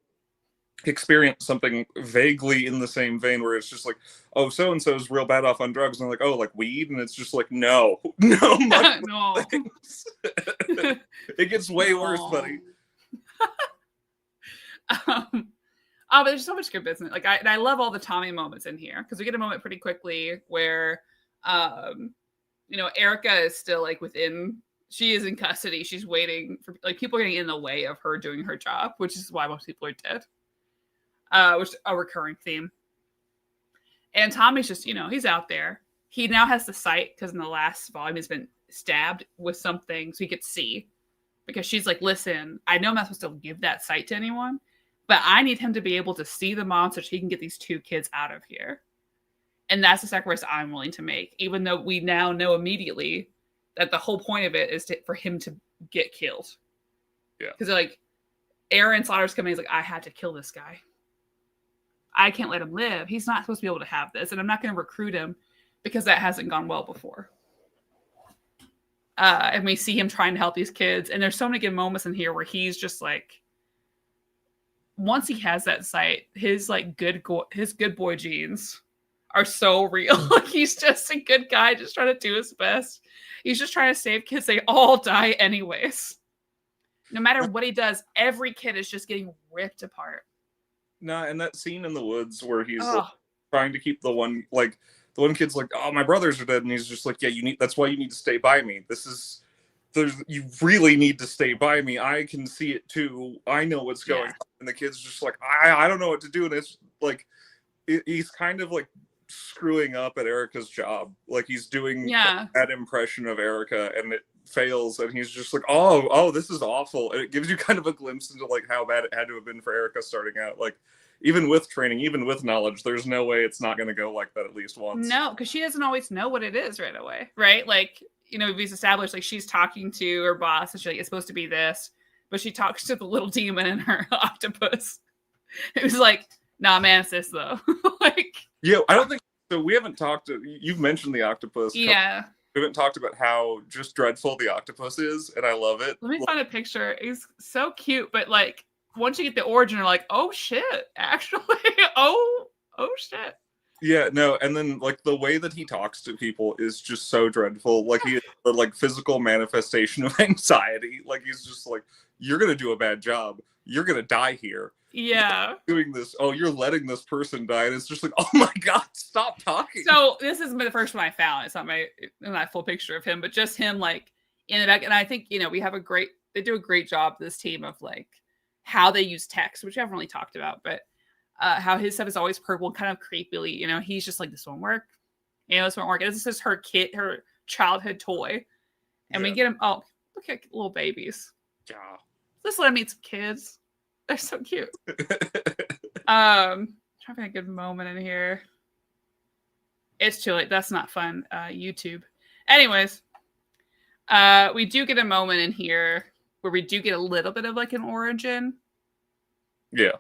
experience something vaguely in the same vein where it's just like, oh, so and so's real bad off on drugs, and they're like, oh, like weed, and it's just like, no, much
no.
It gets way worse, buddy.
But there's so much good business. Like I love all the Tommy moments in here because we get a moment pretty quickly where, Erica is still like she is in custody. She's waiting for like people getting in the way of her doing her job, which is why most people are dead. Which is a recurring theme. And Tommy's just, he's out there. He now has the sight because in the last volume he's been stabbed with something so he could see. Because she's like, listen, I know I'm not supposed to give that sight to anyone, but I need him to be able to see the monster so he can get these 2 kids out of here. And that's the sacrifice I'm willing to make, even though we now know immediately that the whole point of it is for him to get killed.
Yeah.
Because like, Aaron Slaughter's coming, he's like, I had to kill this guy. I can't let him live. He's not supposed to be able to have this, and I'm not going to recruit him because that hasn't gone well before. And we see him trying to help these kids, and there's so many good moments in here where he's just like, once he has that sight, his like good boy genes are so real. Like he's just a good guy, just trying to do his best. He's just trying to save kids. They all die anyways. No matter what he does, every kid is just getting ripped apart.
No, and that scene in the woods where he's like, trying to keep the one kid's like, oh, my brothers are dead, and he's just like, yeah, that's why you need to stay by me. You really need to stay by me. I can see it too. I know what's going on. And the kid's just like, I don't know what to do. And it's like, he's kind of like screwing up at Erica's job. Like he's doing that impression of Erica and it fails. And he's just like, oh, this is awful. And it gives you kind of a glimpse into like how bad it had to have been for Erica starting out. Like even with training, even with knowledge, there's no way it's not going to go like that at least once.
No, because she doesn't always know what it is right away. Right. Like, we've established like she's talking to her boss and she's like, it's supposed to be this, but she talks to the little demon in her octopus. It was like, nah, man, it's this though. Like,
yeah, I don't think so. We haven't talked. You've mentioned the octopus.
Yeah,
we haven't talked about how just dreadful the octopus is, and I love it.
Let me find a picture. He's so cute, but like once you get the origin, you're like, oh shit, actually, oh shit.
Yeah, no, and then like the way that he talks to people is just so dreadful. Like he is the like physical manifestation of anxiety. Like he's just like, you're gonna do a bad job. You're gonna die here.
Yeah.
You're doing this. Oh, you're letting this person die, and it's just like, oh my god, stop talking.
So this is the first one I found. It's not my full picture of him, but just him like in the back. And I think they do a great job, this team, of like how they use text, which I haven't really talked about, but how his stuff is always purple, kind of creepily. He's just like, this won't work. This won't work. This is her childhood toy. And we get him, oh, look at little babies.
Yeah.
Let's let him meet some kids. They're so cute. Trying to find a good moment in here. It's too late. That's not fun. YouTube. Anyways, we do get a moment in here where we do get a little bit of like an origin.
Yeah.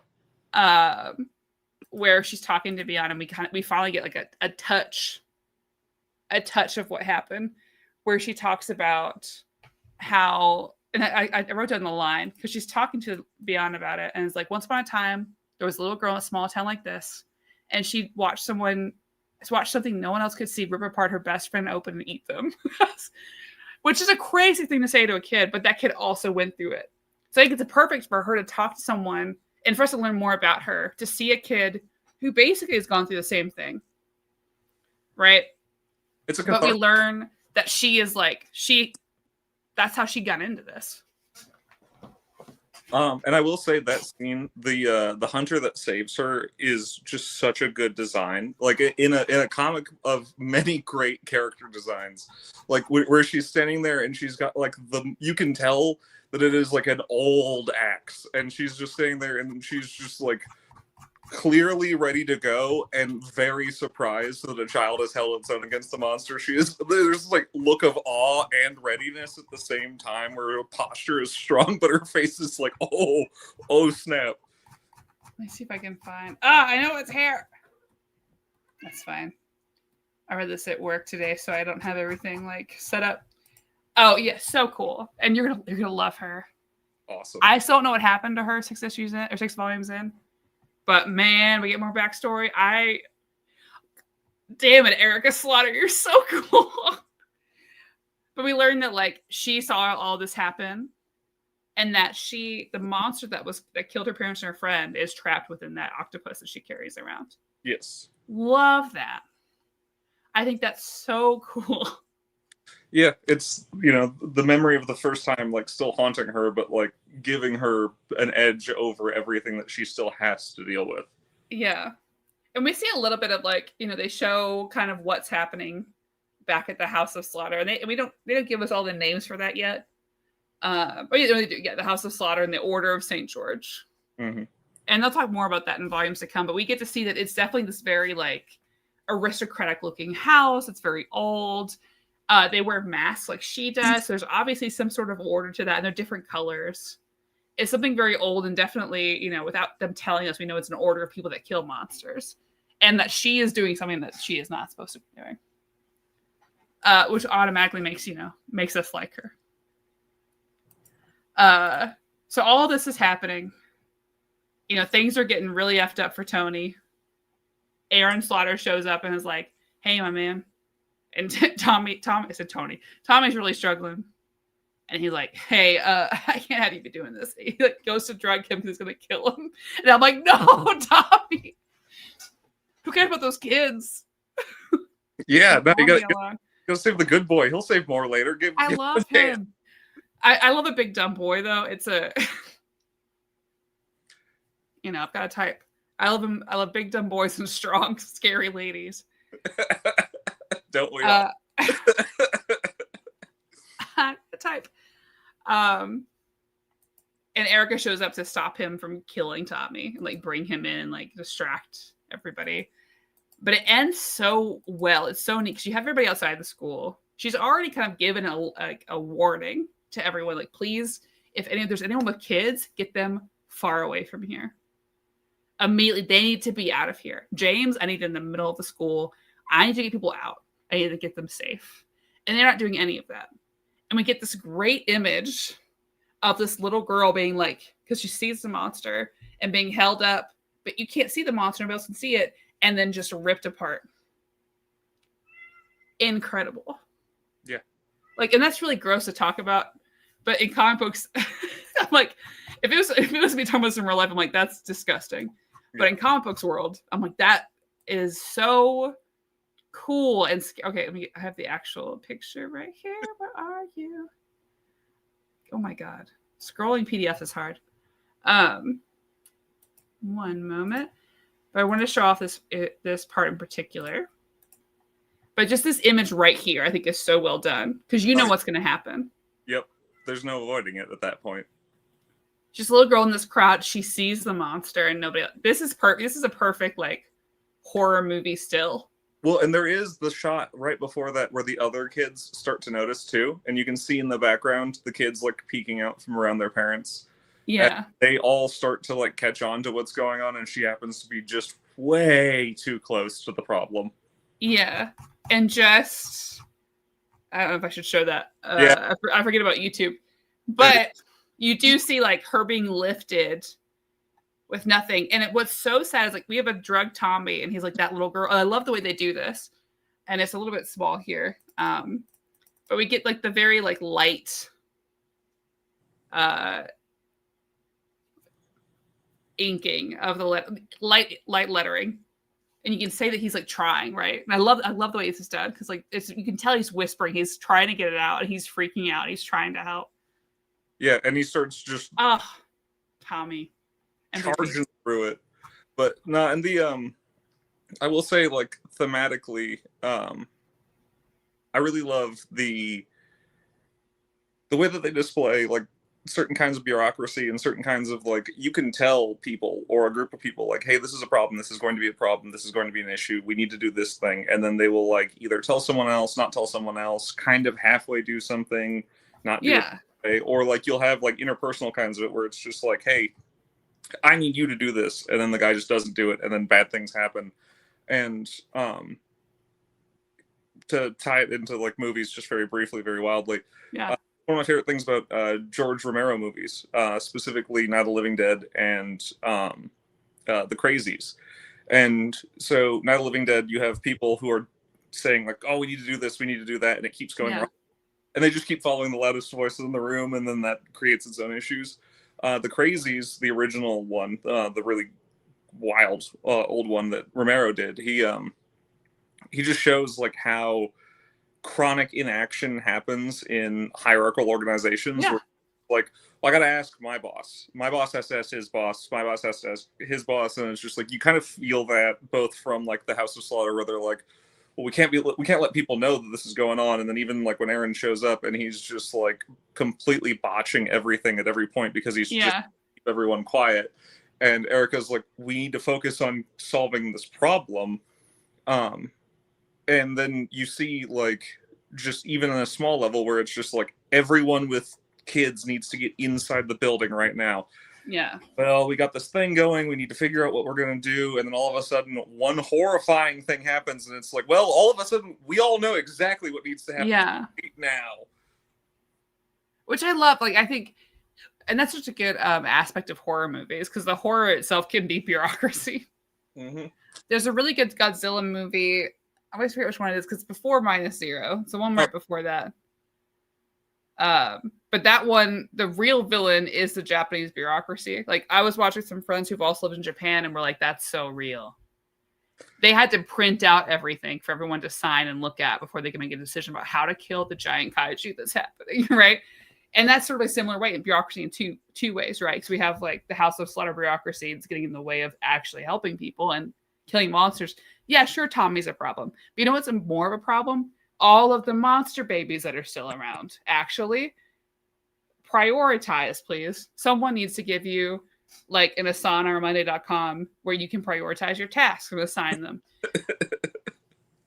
Where she's talking to Beyond, and we finally get like a touch of what happened, where she talks about how, and I wrote down the line because she's talking to Beyond about it, and it's like, once upon a time there was a little girl in a small town like this, and she watched something no one else could see rip apart her best friend open and eat them. Which is a crazy thing to say to a kid, but that kid also went through it. So I think it's perfect for her to talk to someone and for us to learn more about her, to see a kid who basically has gone through the same thing. Right? But we learn that she is like, that's how she got into this.
And I will say that scene, the hunter that saves her is just such a good design. Like in a comic of many great character designs, like where she's standing there and she's got like you can tell that it is like an old axe, and she's just standing there and she's just like clearly ready to go and very surprised that a child has held its own against the monster. There's like look of awe and readiness at the same time, where her posture is strong, but her face is like, oh snap.
Let me see if I can find. I know it's hair. That's fine. I read this at work today, so I don't have everything like set up. Oh yeah, so cool. And you're gonna love her.
Awesome.
I still don't know what happened to her 6 issues in, or 6 volumes in. But man, we get more backstory. Damn it, Erica Slaughter, you're so cool. But we learned that like she saw all this happen, and that the monster that killed her parents and her friend is trapped within that octopus that she carries around.
Yes.
Love that. I think that's so cool.
Yeah, it's, the memory of the first time, like, still haunting her, but, like, giving her an edge over everything that she still has to deal with.
Yeah. And we see a little bit of, like, they show kind of what's happening back at the House of Slaughter. And they don't give us all the names for that yet. But they do. Yeah, the House of Slaughter and the Order of St. George.
Mm-hmm.
And they'll talk more about that in volumes to come. But we get to see that it's definitely this very, like, aristocratic-looking house. It's very old. They wear masks like she does. So there's obviously some sort of order to that, and they're different colors. It's something very old, and definitely, without them telling us, we know it's an order of people that kill monsters, and that she is doing something that she is not supposed to be doing, which automatically makes us like her. So all this is happening. Things are getting really effed up for Tony. Aaron Slaughter shows up and is like, "Hey, my man." And Tommy's really struggling. And he's like, "Hey, I can't have you be doing this." He like goes to drug him because he's going to kill him. And I'm like, "No, Tommy. Who cares about those kids?"
Yeah, no, you gotta save the good boy. He'll save more later.
I love him. I love a big dumb boy, though. It's a... I've got a type. I love him. I love big dumb boys and strong, scary ladies.
Don't we all?
The type. And Erica shows up to stop him from killing Tommy and like bring him in and like distract everybody. But it ends so well. It's so neat because you have everybody outside the school. She's already kind of given a warning to everyone, like, please, if there's anyone with kids, get them far away from here. Immediately, they need to be out of here. James, I need in the middle of the school. I need to get people out. I need to get them safe. And they're not doing any of that. And we get this great image of this little girl being like, because she sees the monster and being held up, but you can't see the monster, nobody else can see it, and then just ripped apart. Incredible.
Yeah.
Like, and that's really gross to talk about. But in comic books, I'm like, if it was me talking about this in real life, I'm like, that's disgusting. Yeah. But in comic books world, I'm like, that is so cool. And okay, I have the actual picture right here. Where are you? Oh my god, scrolling PDF is hard. One moment, but I want to show off this part in particular. But just this image right here, I think is so well done because what's going to happen.
Yep, there's no avoiding it at that point.
Just a little girl in this crowd. She sees the monster, and nobody else. This is a perfect like horror movie still.
Well, and there is the shot right before that where the other kids start to notice too, and you can see in the background the kids like peeking out from around their parents.
Yeah,
and they all start to like catch on to what's going on, and she happens to be just way too close to the problem.
Yeah, and just I don't know if I should show that.
Yeah,
I forget about YouTube, but you do see like her being lifted with nothing. And what's so sad is like we have a drug Tommy, and he's like that little girl. I love the way they do this, and it's a little bit small here, but we get like the very like light, inking of the light lettering, and you can say that he's like trying, right? And I love the way this is done because like you can tell he's whispering, he's trying to get it out, and he's freaking out, he's trying to help.
Yeah, and he starts just
Tommy
charging through it. But no, and the I will say like thematically, I really love the way that they display like certain kinds of bureaucracy and certain kinds of like, you can tell people or a group of people like, hey, this is a problem, this is going to be a problem, this is going to be an issue, we need to do this thing, and then they will like either tell someone else, not tell someone else, kind of halfway do something, not do it, or like you'll have like interpersonal kinds of it where it's just like, hey, I need you to do this, and then the guy just doesn't do it, and then bad things happen. And to tie it into like movies just very briefly, very wildly, one of my favorite things about George Romero movies, specifically Night of the Living Dead and the crazies. And so Night of the Living Dead, you have people who are saying like, oh, we need to do this, we need to do that, and it keeps going wrong. And they just keep following the loudest voices in the room, and then that creates its own issues. The Crazies, the original one, the really wild old one that Romero did, he just shows like how chronic inaction happens in hierarchical organizations.
Yeah.
Where, like, well, I got to ask my boss. My boss has to ask his boss. My boss has to ask his boss, and it's just like you kind of feel that both from like the House of Slaughter, where they're like, well, we can't let people know that this is going on, and then even like when Aaron shows up and he's just like completely botching everything at every point because he's just keep everyone quiet. And Erica's like, we need to focus on solving this problem. And then you see like just even on a small level where it's just like everyone with kids needs to get inside the building right now.
Yeah.
Well, we got this thing going. We need to figure out what we're going to do. And then all of a sudden, one horrifying thing happens. And it's like, well, all of a sudden, we all know exactly what needs to happen right now.
Which I love. Like, I think, and that's such a good aspect of horror movies, because the horror itself can be bureaucracy.
Mm-hmm.
There's a really good Godzilla movie. I always forget which one it is, because it's before -0. It's the one right before that. But that one, the real villain is the Japanese bureaucracy. Like, I was watching some friends who've also lived in Japan and were like, that's so real. They had to print out everything for everyone to sign and look at before they can make a decision about how to kill the giant kaiju that's happening, right? And that's sort of a similar way in bureaucracy in two ways, right? So we have like the House of Slaughter bureaucracy that's getting in the way of actually helping people and killing monsters. Yeah, sure, Tommy's a problem. But you know what's more of a problem? All of the monster babies that are still around. Actually, prioritize, please. Someone needs to give you like an Asana or Monday.com where you can prioritize your tasks and assign them.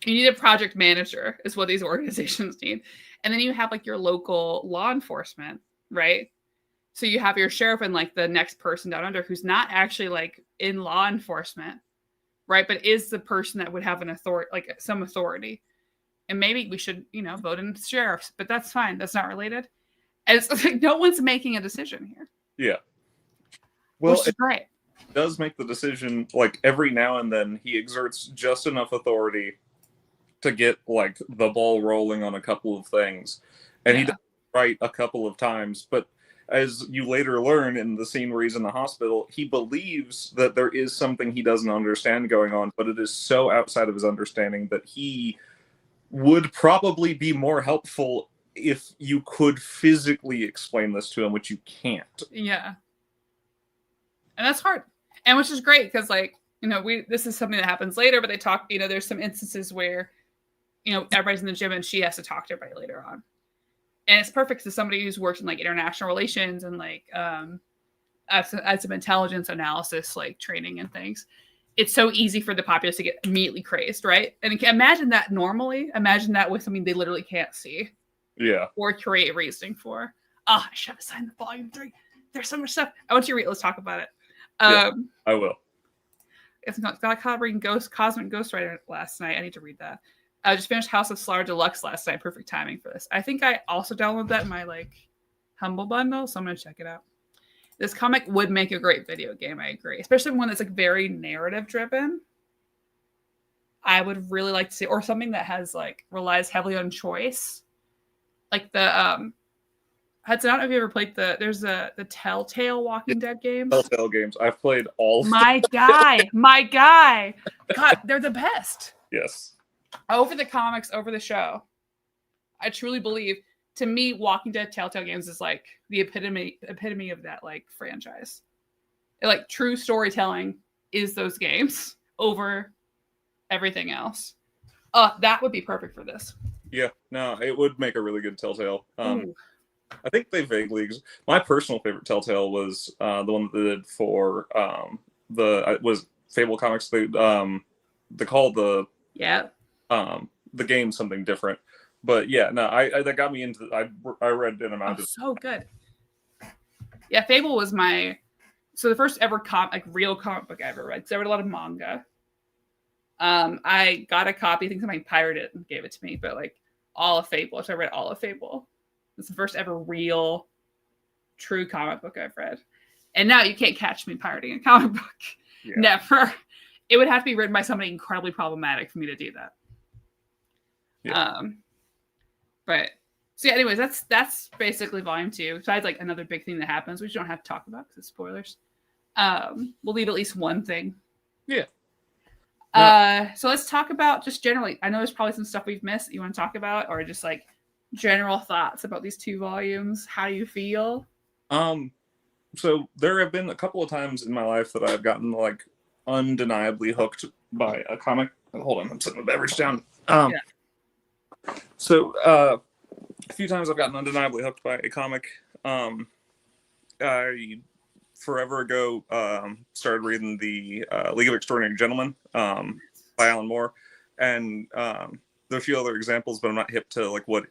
You need a project manager is what these organizations need. And then you have like your local law enforcement, right? So you have your sheriff and like the next person down under who's not actually like in law enforcement, right? But is the person that would have an authority, like some authority. And maybe we should, vote in sheriffs, but that's fine. That's not related. And it's like no one's making a decision here.
Yeah. Well,
which is great.
Does make the decision like every now and then he exerts just enough authority to get like the ball rolling on a couple of things. And he does it right a couple of times, but as you later learn in the scene where he's in the hospital, he believes that there is something he doesn't understand going on, but it is so outside of his understanding that he would probably be more helpful if you could physically explain this to him, which you can't.
Yeah. And that's hard. And which is great because, like, this is something that happens later, but they talk, there's some instances where, everybody's in the gym and she has to talk to everybody later on. And it's perfect to somebody who's worked in like international relations and like as some intelligence analysis, like training and things. It's so easy for the populace to get immediately crazed, right? And imagine that normally. Imagine that with something they literally can't see.
Yeah.
Or create reasoning for. Oh, I should have signed the volume 3. There's so much stuff. I want you to read. Let's talk about it.
Yeah, I will.
It's not covering Cosmic Ghostwriter last night. I need to read that. I just finished House of Slaughter Deluxe last night. Perfect timing for this. I think I also downloaded that in my like Humble bundle, so I'm gonna check it out. This comic would make a great video game. I agree, especially one that's like very narrative driven. I would really like to see, or something that has like relies heavily on choice, like the Hudson. I don't know if you ever played there's the Telltale Walking Dead games.
Telltale games. I've played all.
My guy. God, they're the best.
Yes.
Over the comics, over the show. I truly believe, to me, Walking Dead Telltale games is like the epitome of that like franchise. Like true storytelling is those games over everything else. That would be perfect for this.
Yeah, no, it would make a really good Telltale. I think they vaguely. My personal favorite Telltale was the one that they did for was Fable Comics. They called the game something different, but yeah, no, I that got me into. I read an amount of
so good. Yeah, Fable was the first ever real comic book I ever read. So I read a lot of manga. I got a copy. I think somebody pirated it and gave it to me, but like all of Fable. So I read all of Fable. It's the first ever true comic book I've read. And now you can't catch me pirating a comic book.
Yeah.
Never. It would have to be written by somebody incredibly problematic for me to do that.
Yeah.
But so yeah, anyways, that's basically volume 2. Besides like another big thing that happens, which we don't have to talk about because it's spoilers. We'll leave at least one thing.
Yeah.
So let's talk about just generally. I know there's probably some stuff we've missed that you want to talk about, or just like general thoughts about these 2 volumes. How do you feel?
So there have been a couple of times in my life that I've gotten like undeniably hooked by a comic. Hold on, I'm setting the beverage down.
Yeah.
So a few times I've gotten undeniably hooked by a comic. I forever ago started reading the League of Extraordinary Gentlemen by Alan Moore, and there are a few other examples, but I'm not hip to like what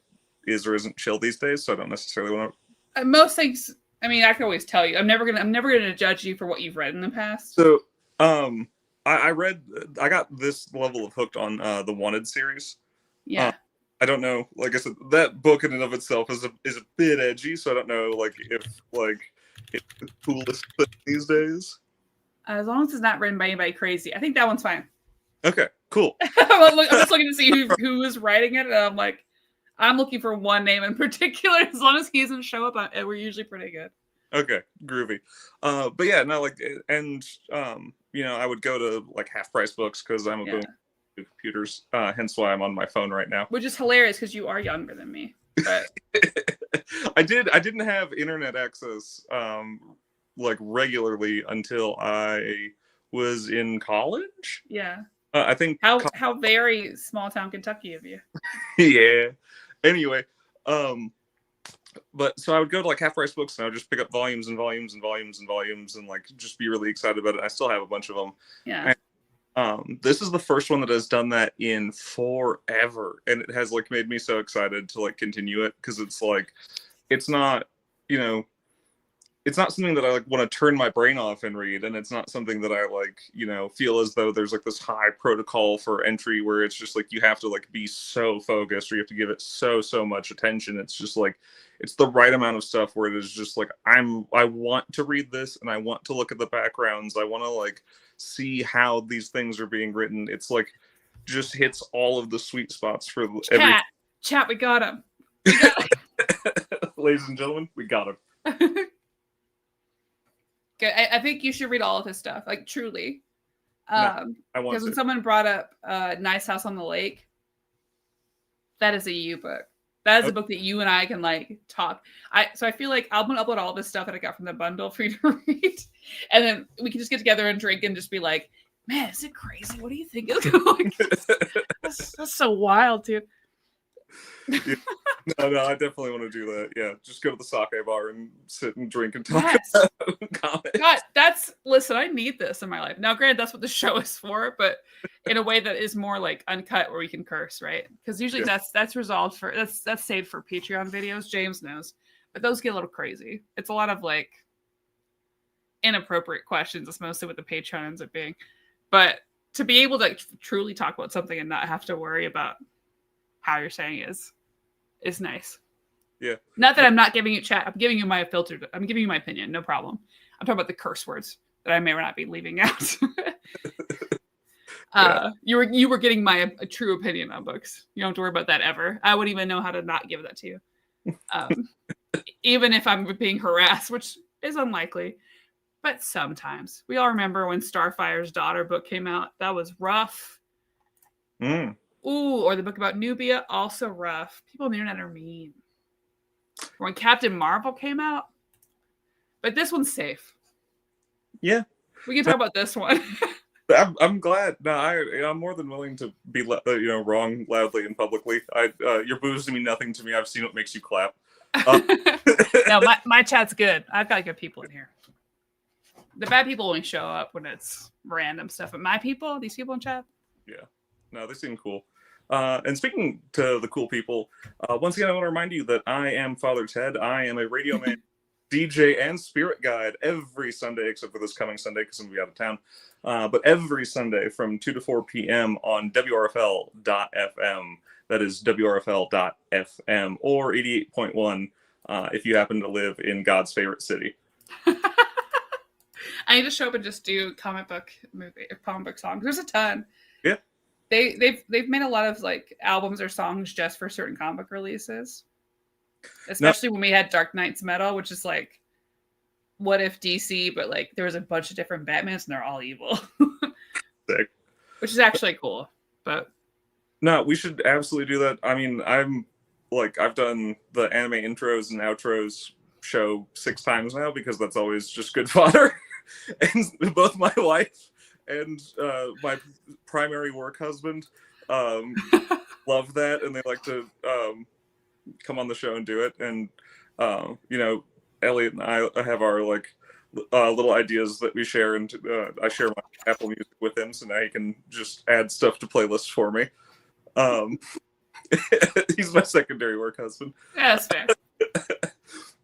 is or isn't chill these days, so I don't necessarily want
to. Most things. I mean, I can always tell you. I'm never gonna judge you for what you've read in the past.
So I got this level of hooked on the Wanted series.
Yeah.
I don't know. Like I said, that book in and of itself is a bit edgy, so I don't know like if it's the coolest thing these days.
As long as it's not written by anybody crazy, I think that one's fine.
Okay, cool.
I'm just looking to see who is writing it, and I'm looking for one name in particular. As long as he doesn't show up, we're usually pretty good.
Okay, groovy. But yeah, no, like, and I would go to like half price books because I'm a boom computers. Hence why I'm on my phone right now.
Which is hilarious because you are younger than me. But
I didn't have internet access like regularly until I was in college.
Yeah.
I think
how very small town Kentucky of you.
Yeah. Anyway, but so I would go to like half price books and I would just pick up volumes and volumes and volumes and volumes and like just be really excited about it. I still have a bunch of them.
Yeah.
And, this is the first one that has done that in forever, and it has like made me so excited to like continue it because it's like it's not it's not something that I like want to turn my brain off and read, and it's not something that I like feel as though there's like this high protocol for entry where it's just like you have to like be so focused or you have to give it so much attention. It's just like it's the right amount of stuff where it is just like I want to read this and I want to look at the backgrounds. I want to like see how these things are being written. It's like just hits all of the sweet spots for
chat. We got him.
Ladies and gentlemen, we got him.
Okay, I think you should read all of his stuff, like truly.
I want
because when someone brought up Nice House on the Lake, that is a you book. That is a book that you and I can like talk. So I feel like I'm gonna upload all this stuff that I got from the bundle for you to read, and then we can just get together and drink and just be like, "Man, is it crazy? What do you think?" That's so wild, dude.
Yeah. No, I definitely want to do that. Yeah, just go to the sake bar and sit and drink and talk about comics.
God, listen, I need this in my life. Now, granted, that's what the show is for, but in a way that is more like uncut where we can curse, right? Because usually that's resolved for that's saved for Patreon videos. James knows, but those get a little crazy. It's a lot of like inappropriate questions. That's mostly what the Patreon ends up being. But to be able to truly talk about something and not have to worry about how you're saying is nice.
Yeah.
Not that I'm not giving you chat. I'm giving you my filtered. I'm giving you my opinion. No problem. I'm talking about the curse words that I may or not be leaving out. You were getting my true opinion on books. You don't have to worry about that ever. I wouldn't even know how to not give that to you. Even if I'm being harassed, which is unlikely. But sometimes. We all remember when Starfire's Daughter book came out. That was rough.
Mm.
Ooh, or the book about Nubia, also rough. People on the internet are mean. When Captain Marvel came out, but this one's safe.
Yeah,
we can talk about this one.
I'm glad. No, I'm more than willing to be wrong loudly and publicly. Your boos mean nothing to me. I've seen what makes you clap.
No, my chat's good. I've got good people in here. The bad people only show up when it's random stuff. But my people, these people in chat,
yeah. No, they seem cool. And speaking to the cool people, once again, I want to remind you that I am Father Ted. I am a radio man, DJ, and spirit guide every Sunday, except for this coming Sunday because I'm going to be out of town. But every Sunday from 2 to 4 p.m. on WRFL.FM. That is WRFL.FM or 88.1 if you happen to live in God's favorite city.
I need to show up and just do comic book songs. There's a ton.
Yeah.
They've made a lot of like albums or songs just for certain comic releases. Especially when we had Dark Knight's Metal, which is like what if DC, but like there was a bunch of different Batmans and they're all evil.
Sick.
Which is actually cool. But
no, we should absolutely do that. I mean, I've done the anime intros and outros show 6 times now because that's always just good fodder. And both my wife and my primary work husband love that, and they like to come on the show and do it. And Elliot and I have our like little ideas that we share, and I share my Apple Music with him, so now he can just add stuff to playlists for me. He's my secondary work husband.
Yeah, that's fair.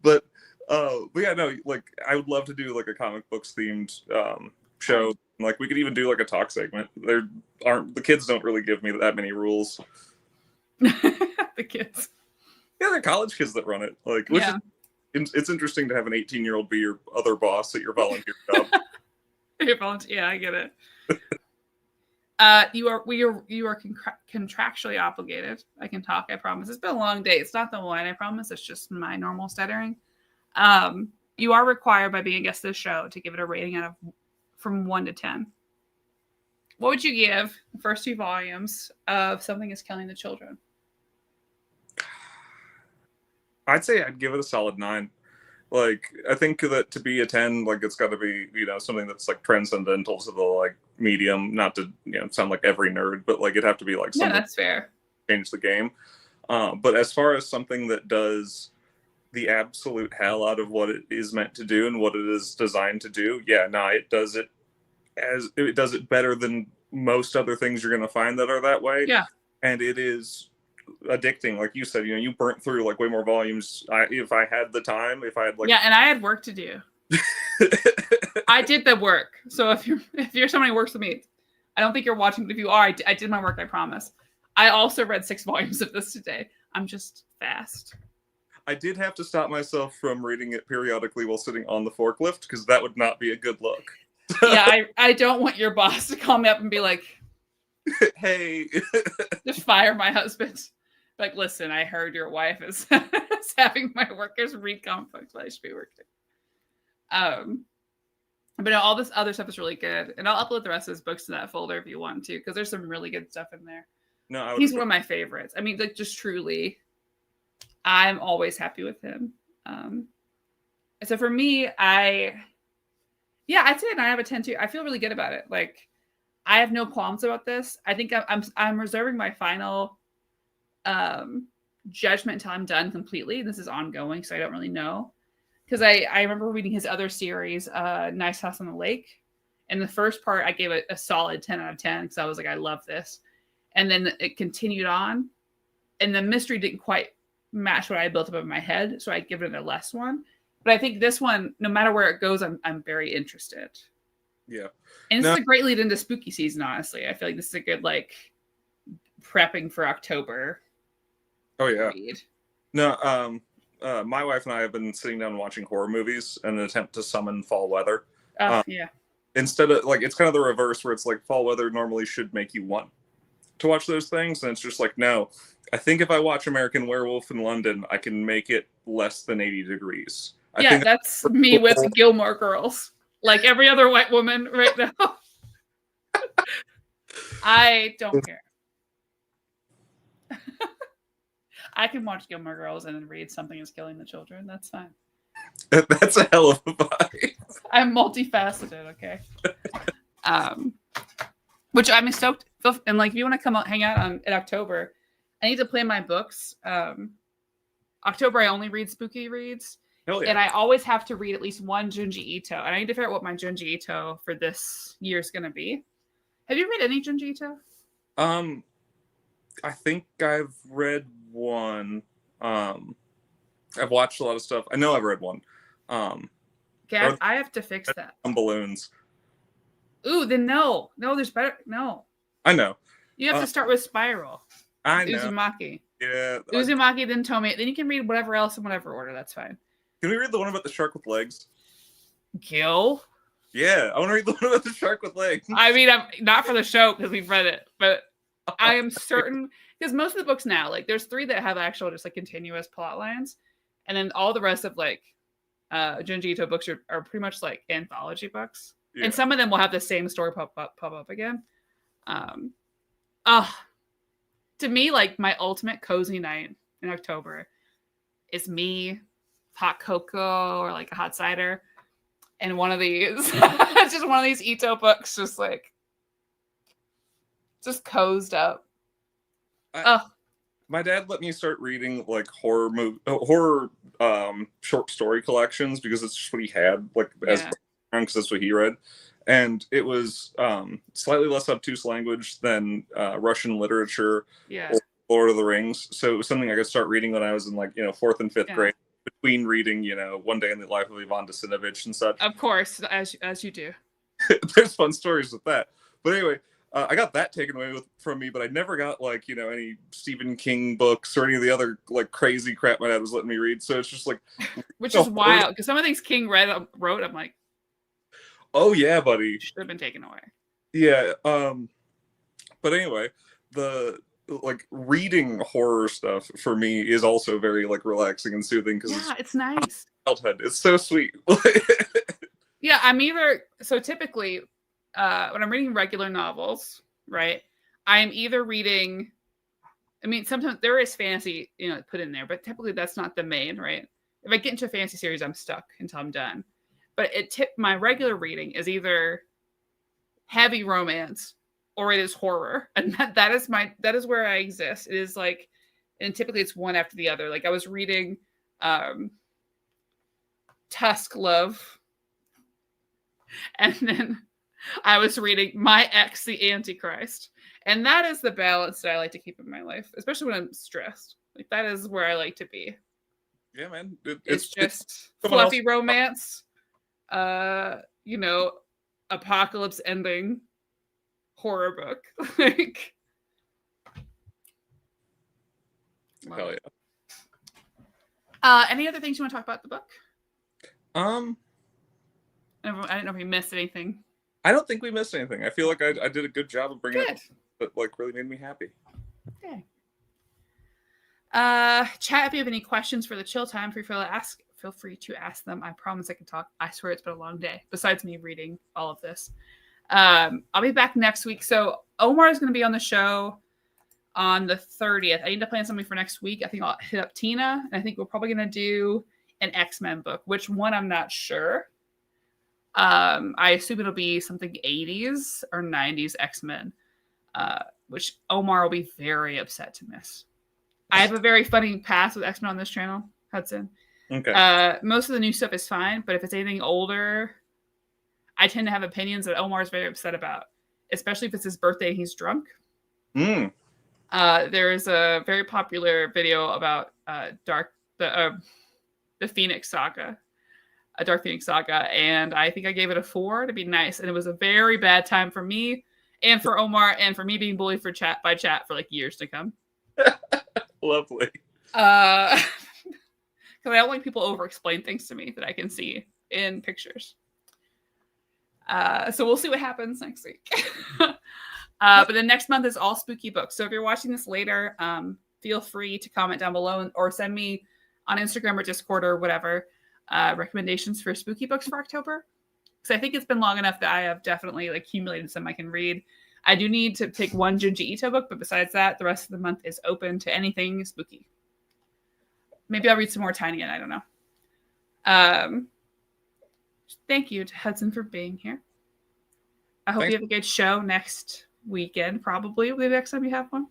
But yeah, no, like I would love to do like a comic books themed show. Like we could even do like a talk segment. The kids don't really give me that many rules.
The kids.
Yeah, they're college kids that run it. Like, which is, it's interesting to have an 18-year-old be your other boss at your volunteer job.
Yeah, I get it. You are contractually obligated. I can talk, I promise. It's been a long day. It's not the one, I promise. It's just my normal stuttering. You are required by being a guest of the show to give it a rating from 1 to 10. What would you give the first 2 volumes of Something is Killing the Children?
I'd say I'd give it a solid 9. Like, I think that to be a 10, like it's got to be, something that's like transcendental to the like medium, not to, sound like every nerd, but like it'd have to be like something
that's fair.
Change the game. But as far as something that does the absolute hell out of what it is meant to do and what it is designed to do, it does it better than most other things you're going to find that are that way.
Yeah.
And it is addicting, like you said. You burnt through like way more volumes. If I had the time, if I had like
and I had work to do. I did the work. So if you're somebody who works with me, I don't think you're watching, but if you are, I did my work, I promise. I also read 6 volumes of this today. I'm just fast.
I did have to stop myself from reading it periodically while sitting on the forklift because that would not be a good look.
I don't want your boss to call me up and be like,
hey,
just fire my husband. Like, listen, I heard your wife is having my workers read comic books while I should be working. But no, all this other stuff is really good. And I'll upload the rest of his books to that folder if you want to, because there's some really good stuff in there.
No,
he's one of my favorites. I mean, like, just truly, I'm always happy with him. So for me, I'd say I have a 10 too. I feel really good about it. Like, I have no qualms about this. I think I'm reserving my final judgment until I'm done completely. This is ongoing, so I don't really know. Because I remember reading his other series, Nice House on the Lake. And the first part, I gave it a solid 10 out of 10 because I was like, I love this. And then it continued on. And the mystery didn't quite match what I built up in my head. So I give it a less one. But I think this one, no matter where it goes, I'm very interested.
Yeah.
And this is a great lead into spooky season, honestly. I feel like this is a good, like, prepping for October.
Oh, yeah.
Read.
No, my wife and I have been sitting down and watching horror movies in an attempt to summon fall weather.
Yeah.
Instead of, like, it's kind of the reverse where it's like fall weather normally should make you want to watch those things. And it's just like, no, I think if I watch American Werewolf in London, I can make it less than 80 degrees. I think
that's me with Gilmore Girls. Like every other white woman right now. I don't care. I can watch Gilmore Girls and then read Something is Killing the Children. That's fine.
That's a hell of a vibe.
I'm multifaceted, okay? Which I'm stoked. And like, if you want to come out, hang out in October, I need to plan my books. October, I only read spooky reads.
Hell yeah.
And I always have to read at least one Junji Ito. And I need to figure out what my Junji Ito for this year is going to be. Have you read any Junji Ito?
I think I've read one. I've watched a lot of stuff. I know I've read one.
Okay, I have to fix that.
On balloons.
Ooh, then no. No, there's better. No.
I know.
You have to start with Spiral.
I know.
Uzumaki.
Yeah.
Uzumaki, then Tomy. Then you can read whatever else in whatever order. That's fine.
Can we read the one about the shark with legs?
Gil?
Yeah, I want to read the one about the shark with legs.
I mean, I'm not for the show because we've read it, but I am certain because most of the books now, like there's 3 that have actual just like continuous plot lines, and then all the rest of like Junji Ito books are pretty much like anthology books, and some of them will have the same story pop up again. To me, like my ultimate cozy night in October is me, hot cocoa or like a hot cider, and one of these, just one of these Ito books, just cozy up.
My dad let me start reading like horror short story collections because it's just what he had, like as because that's what he read, and it was slightly less obtuse language than Russian literature or Lord of the Rings. So it was something I could start reading when I was in like 4th and 5th grade, between reading One Day in the Life of Ivan Desinovich and such.
Of course, as you do.
There's fun stories with that. But anyway, I got that taken away from me, but I never got like any Stephen King books or any of the other like crazy crap my dad was letting me read. So it's just like,
which is wild because some of the things King wrote, I'm like,
oh yeah, buddy,
should have been taken away.
Yeah. But anyway, the like reading horror stuff for me is also very like relaxing and soothing because
it's nice.
Childhood, it's so sweet.
Yeah, I'm either typically. When I'm reading regular novels, right, I'm either reading, I mean, sometimes there is fantasy, put in there, but typically that's not the main, right? If I get into a fantasy series, I'm stuck until I'm done. But my regular reading is either heavy romance or it is horror. And that is where I exist. It is like, and typically it's one after the other. Like I was reading Tusk Love, and then I was reading My Ex, the Antichrist. And that is the balance that I like to keep in my life, especially when I'm stressed. Like, that is where I like to be.
Yeah, man.
It's just fluffy romance, apocalypse ending horror book. Like,
hell yeah.
Any other things you want to talk about the book? I didn't know if we missed anything.
I don't think we missed anything. I feel like I did a good job of bringing it that like really made me happy.
Okay. Chat, if you have any questions for the chill time, feel free to ask them. I promise I can talk. I swear it's been a long day, besides me reading all of this. I'll be back next week. So Omar is going to be on the show on the 30th. I need to plan something for next week. I think I'll hit up Tina, and I think we're probably going to do an X-Men book. Which one, I'm not sure. I assume it'll be something 80s or 90s X-Men, which Omar will be very upset to miss. I have a very funny past with X-Men on this channel, Hudson.
Okay.
Most of the new stuff is fine, but if it's anything older, I tend to have opinions that Omar is very upset about, especially if it's his birthday and he's drunk. There is a very popular video about the Phoenix Saga. A Dark Phoenix Saga, and I think I gave it a 4 to be nice, and it was a very bad time for me and for Omar and for me being bullied by chat for like years to come.
Lovely.
Because I don't like people over-explain things to me that I can see in pictures. So we'll see what happens next week. But then next month is all spooky books. So if you're watching this later, feel free to comment down below or send me on Instagram or Discord or whatever recommendations for spooky books for October, because I think it's been long enough that I have definitely like accumulated some I can read. I do need to pick one Junji Ito book, but besides that, the rest of the month is open to anything spooky. Maybe I'll read some more Tynion. I don't know. Thank you to Hudson for being here. I hope you have a good show next weekend. Probably the next time you have one.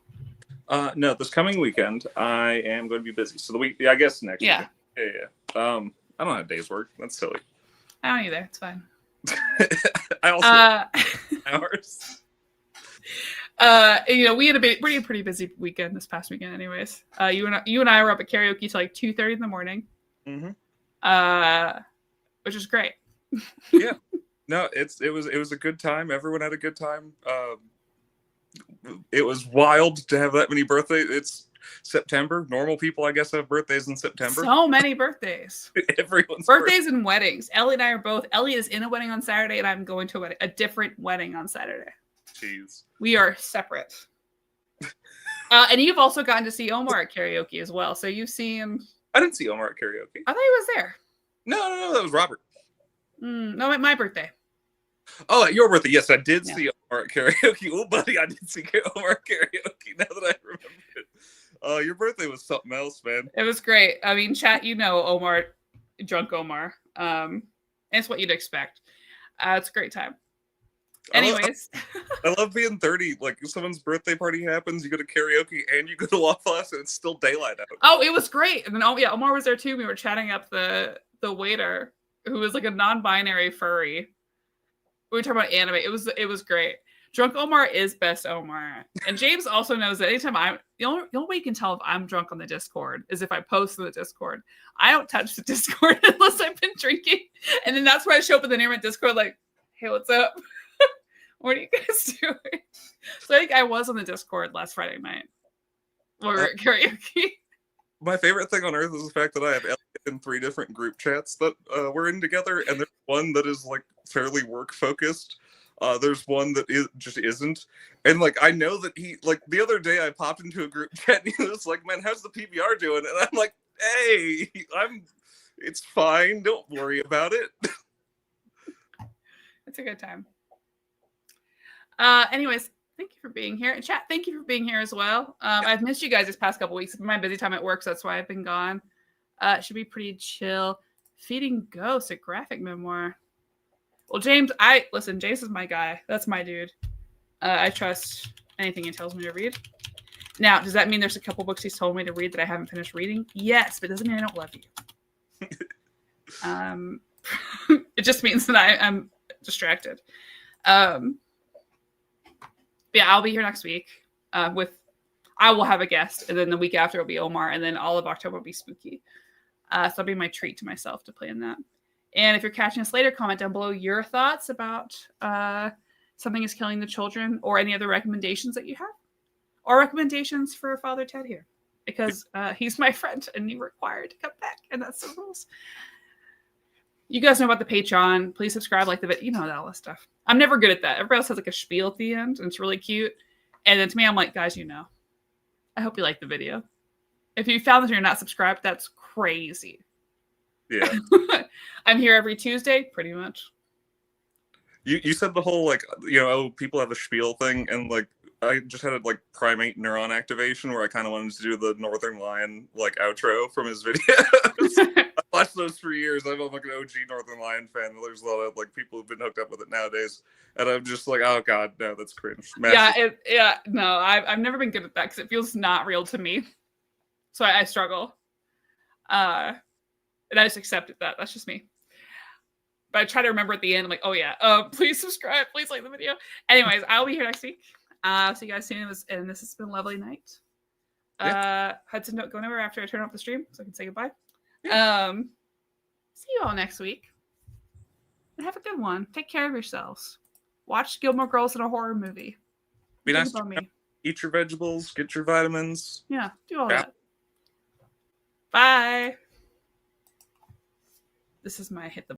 No, this coming weekend I am going to be busy. So the week, I guess next.
Yeah.
Weekend. Yeah. I don't have days work. That's silly.
I don't either. It's fine.
I also have hours.
We had a pretty busy weekend this past weekend. Anyways, you and I were up at karaoke till like 2:30 in the morning. Which is great.
Yeah. No, it was a good time. Everyone had a good time. It was wild to have that many birthdays. September. Normal people, I guess, have birthdays in September.
So many birthdays.
Everyone's
birthdays and weddings. Ellie and I are both. Ellie is in a wedding on Saturday, and I'm going to a different wedding on Saturday.
Jeez.
We are separate. And you've also gotten to see Omar at karaoke as well. So you've seen.
I didn't see Omar at karaoke.
I thought he was there.
No, that was Robert.
No, at my birthday.
Oh, at your birthday. Yes, I did see Omar at karaoke. Oh, buddy, I did see Omar at karaoke now that I remember it. Your birthday was something else, man.
It was great. I mean, chat, Omar, drunk Omar. It's what you'd expect. It's a great time. Anyways.
I love being 30. Like, if someone's birthday party happens, you go to karaoke and you go to Waffle House and it's still daylight out.
Oh, it was great. And then, Omar was there too. We were chatting up the waiter, who was like a non-binary furry. We were talking about anime. It was great. Drunk Omar is best Omar. And James also knows that anytime the only way you can tell if I'm drunk on the Discord is if I post in the Discord. I don't touch the Discord unless I've been drinking. And then that's where I show up in the name Discord like, hey, what's up? What are you guys doing? So I think I was on the Discord last Friday night. We were at karaoke.
My favorite thing on earth is the fact that I have Elliot in 3 different group chats that we're in together, and there's one that is like fairly work focused. There's one that just isn't, and like I know that he like the other day I popped into a group chat and he was like, "Man, how's the PBR doing?" And I'm like, "Hey, it's fine. Don't worry about it."
It's a good time. Anyways, thank you for being here. Chat, thank you for being here as well. I've missed you guys this past couple weeks. It's been my busy time at work, so that's why I've been gone. It should be pretty chill. Feeding Ghosts, a graphic memoir. Well, James is my guy. That's my dude. I trust anything he tells me to read. Now, does that mean there's a couple books he's told me to read that I haven't finished reading? Yes, but it doesn't mean I don't love you. It just means that I'm distracted. Yeah, I'll be here next week I will have a guest, and then the week after will be Omar, and then all of October will be spooky. So that'll be my treat to myself to play in that. And if you're catching us later, comment down below your thoughts about Something is Killing the Children, or any other recommendations that you have, or recommendations for Father Ted here, because he's my friend and you're required to come back, and that's the rules. You guys know about the Patreon. Please subscribe, like the video. You know all that stuff. I'm never good at that. Everybody else has like a spiel at the end, and it's really cute. And then to me, I'm like, guys, I hope you like the video. If you found this and you're not subscribed, that's crazy.
Yeah.
I'm here every Tuesday, pretty much.
You said the whole, like, people have a spiel thing, and, like, I just had a, like, primate neuron activation where I kind of wanted to do the Northern Lion, like, outro from his videos. I watched those for years. I'm like an OG Northern Lion fan. There's a lot of, like, people who've been hooked up with it nowadays. And I'm just like, oh, God, no, that's cringe. Massive.
No, I've never been good at that because it feels not real to me. So I struggle. And I just accepted that. That's just me. But I try to remember at the end, I'm like, oh yeah, please subscribe, please like the video. Anyways, I'll be here next week. See you guys soon. And this has been a lovely night. Hudson, don't go anywhere after I turn off the stream so I can say goodbye. Yeah. See you all next week. And have a good one. Take care of yourselves. Watch Gilmore Girls in a horror movie.
Be nice to me. Eat your vegetables, get your vitamins.
Yeah, do all that. Bye. This is my hit the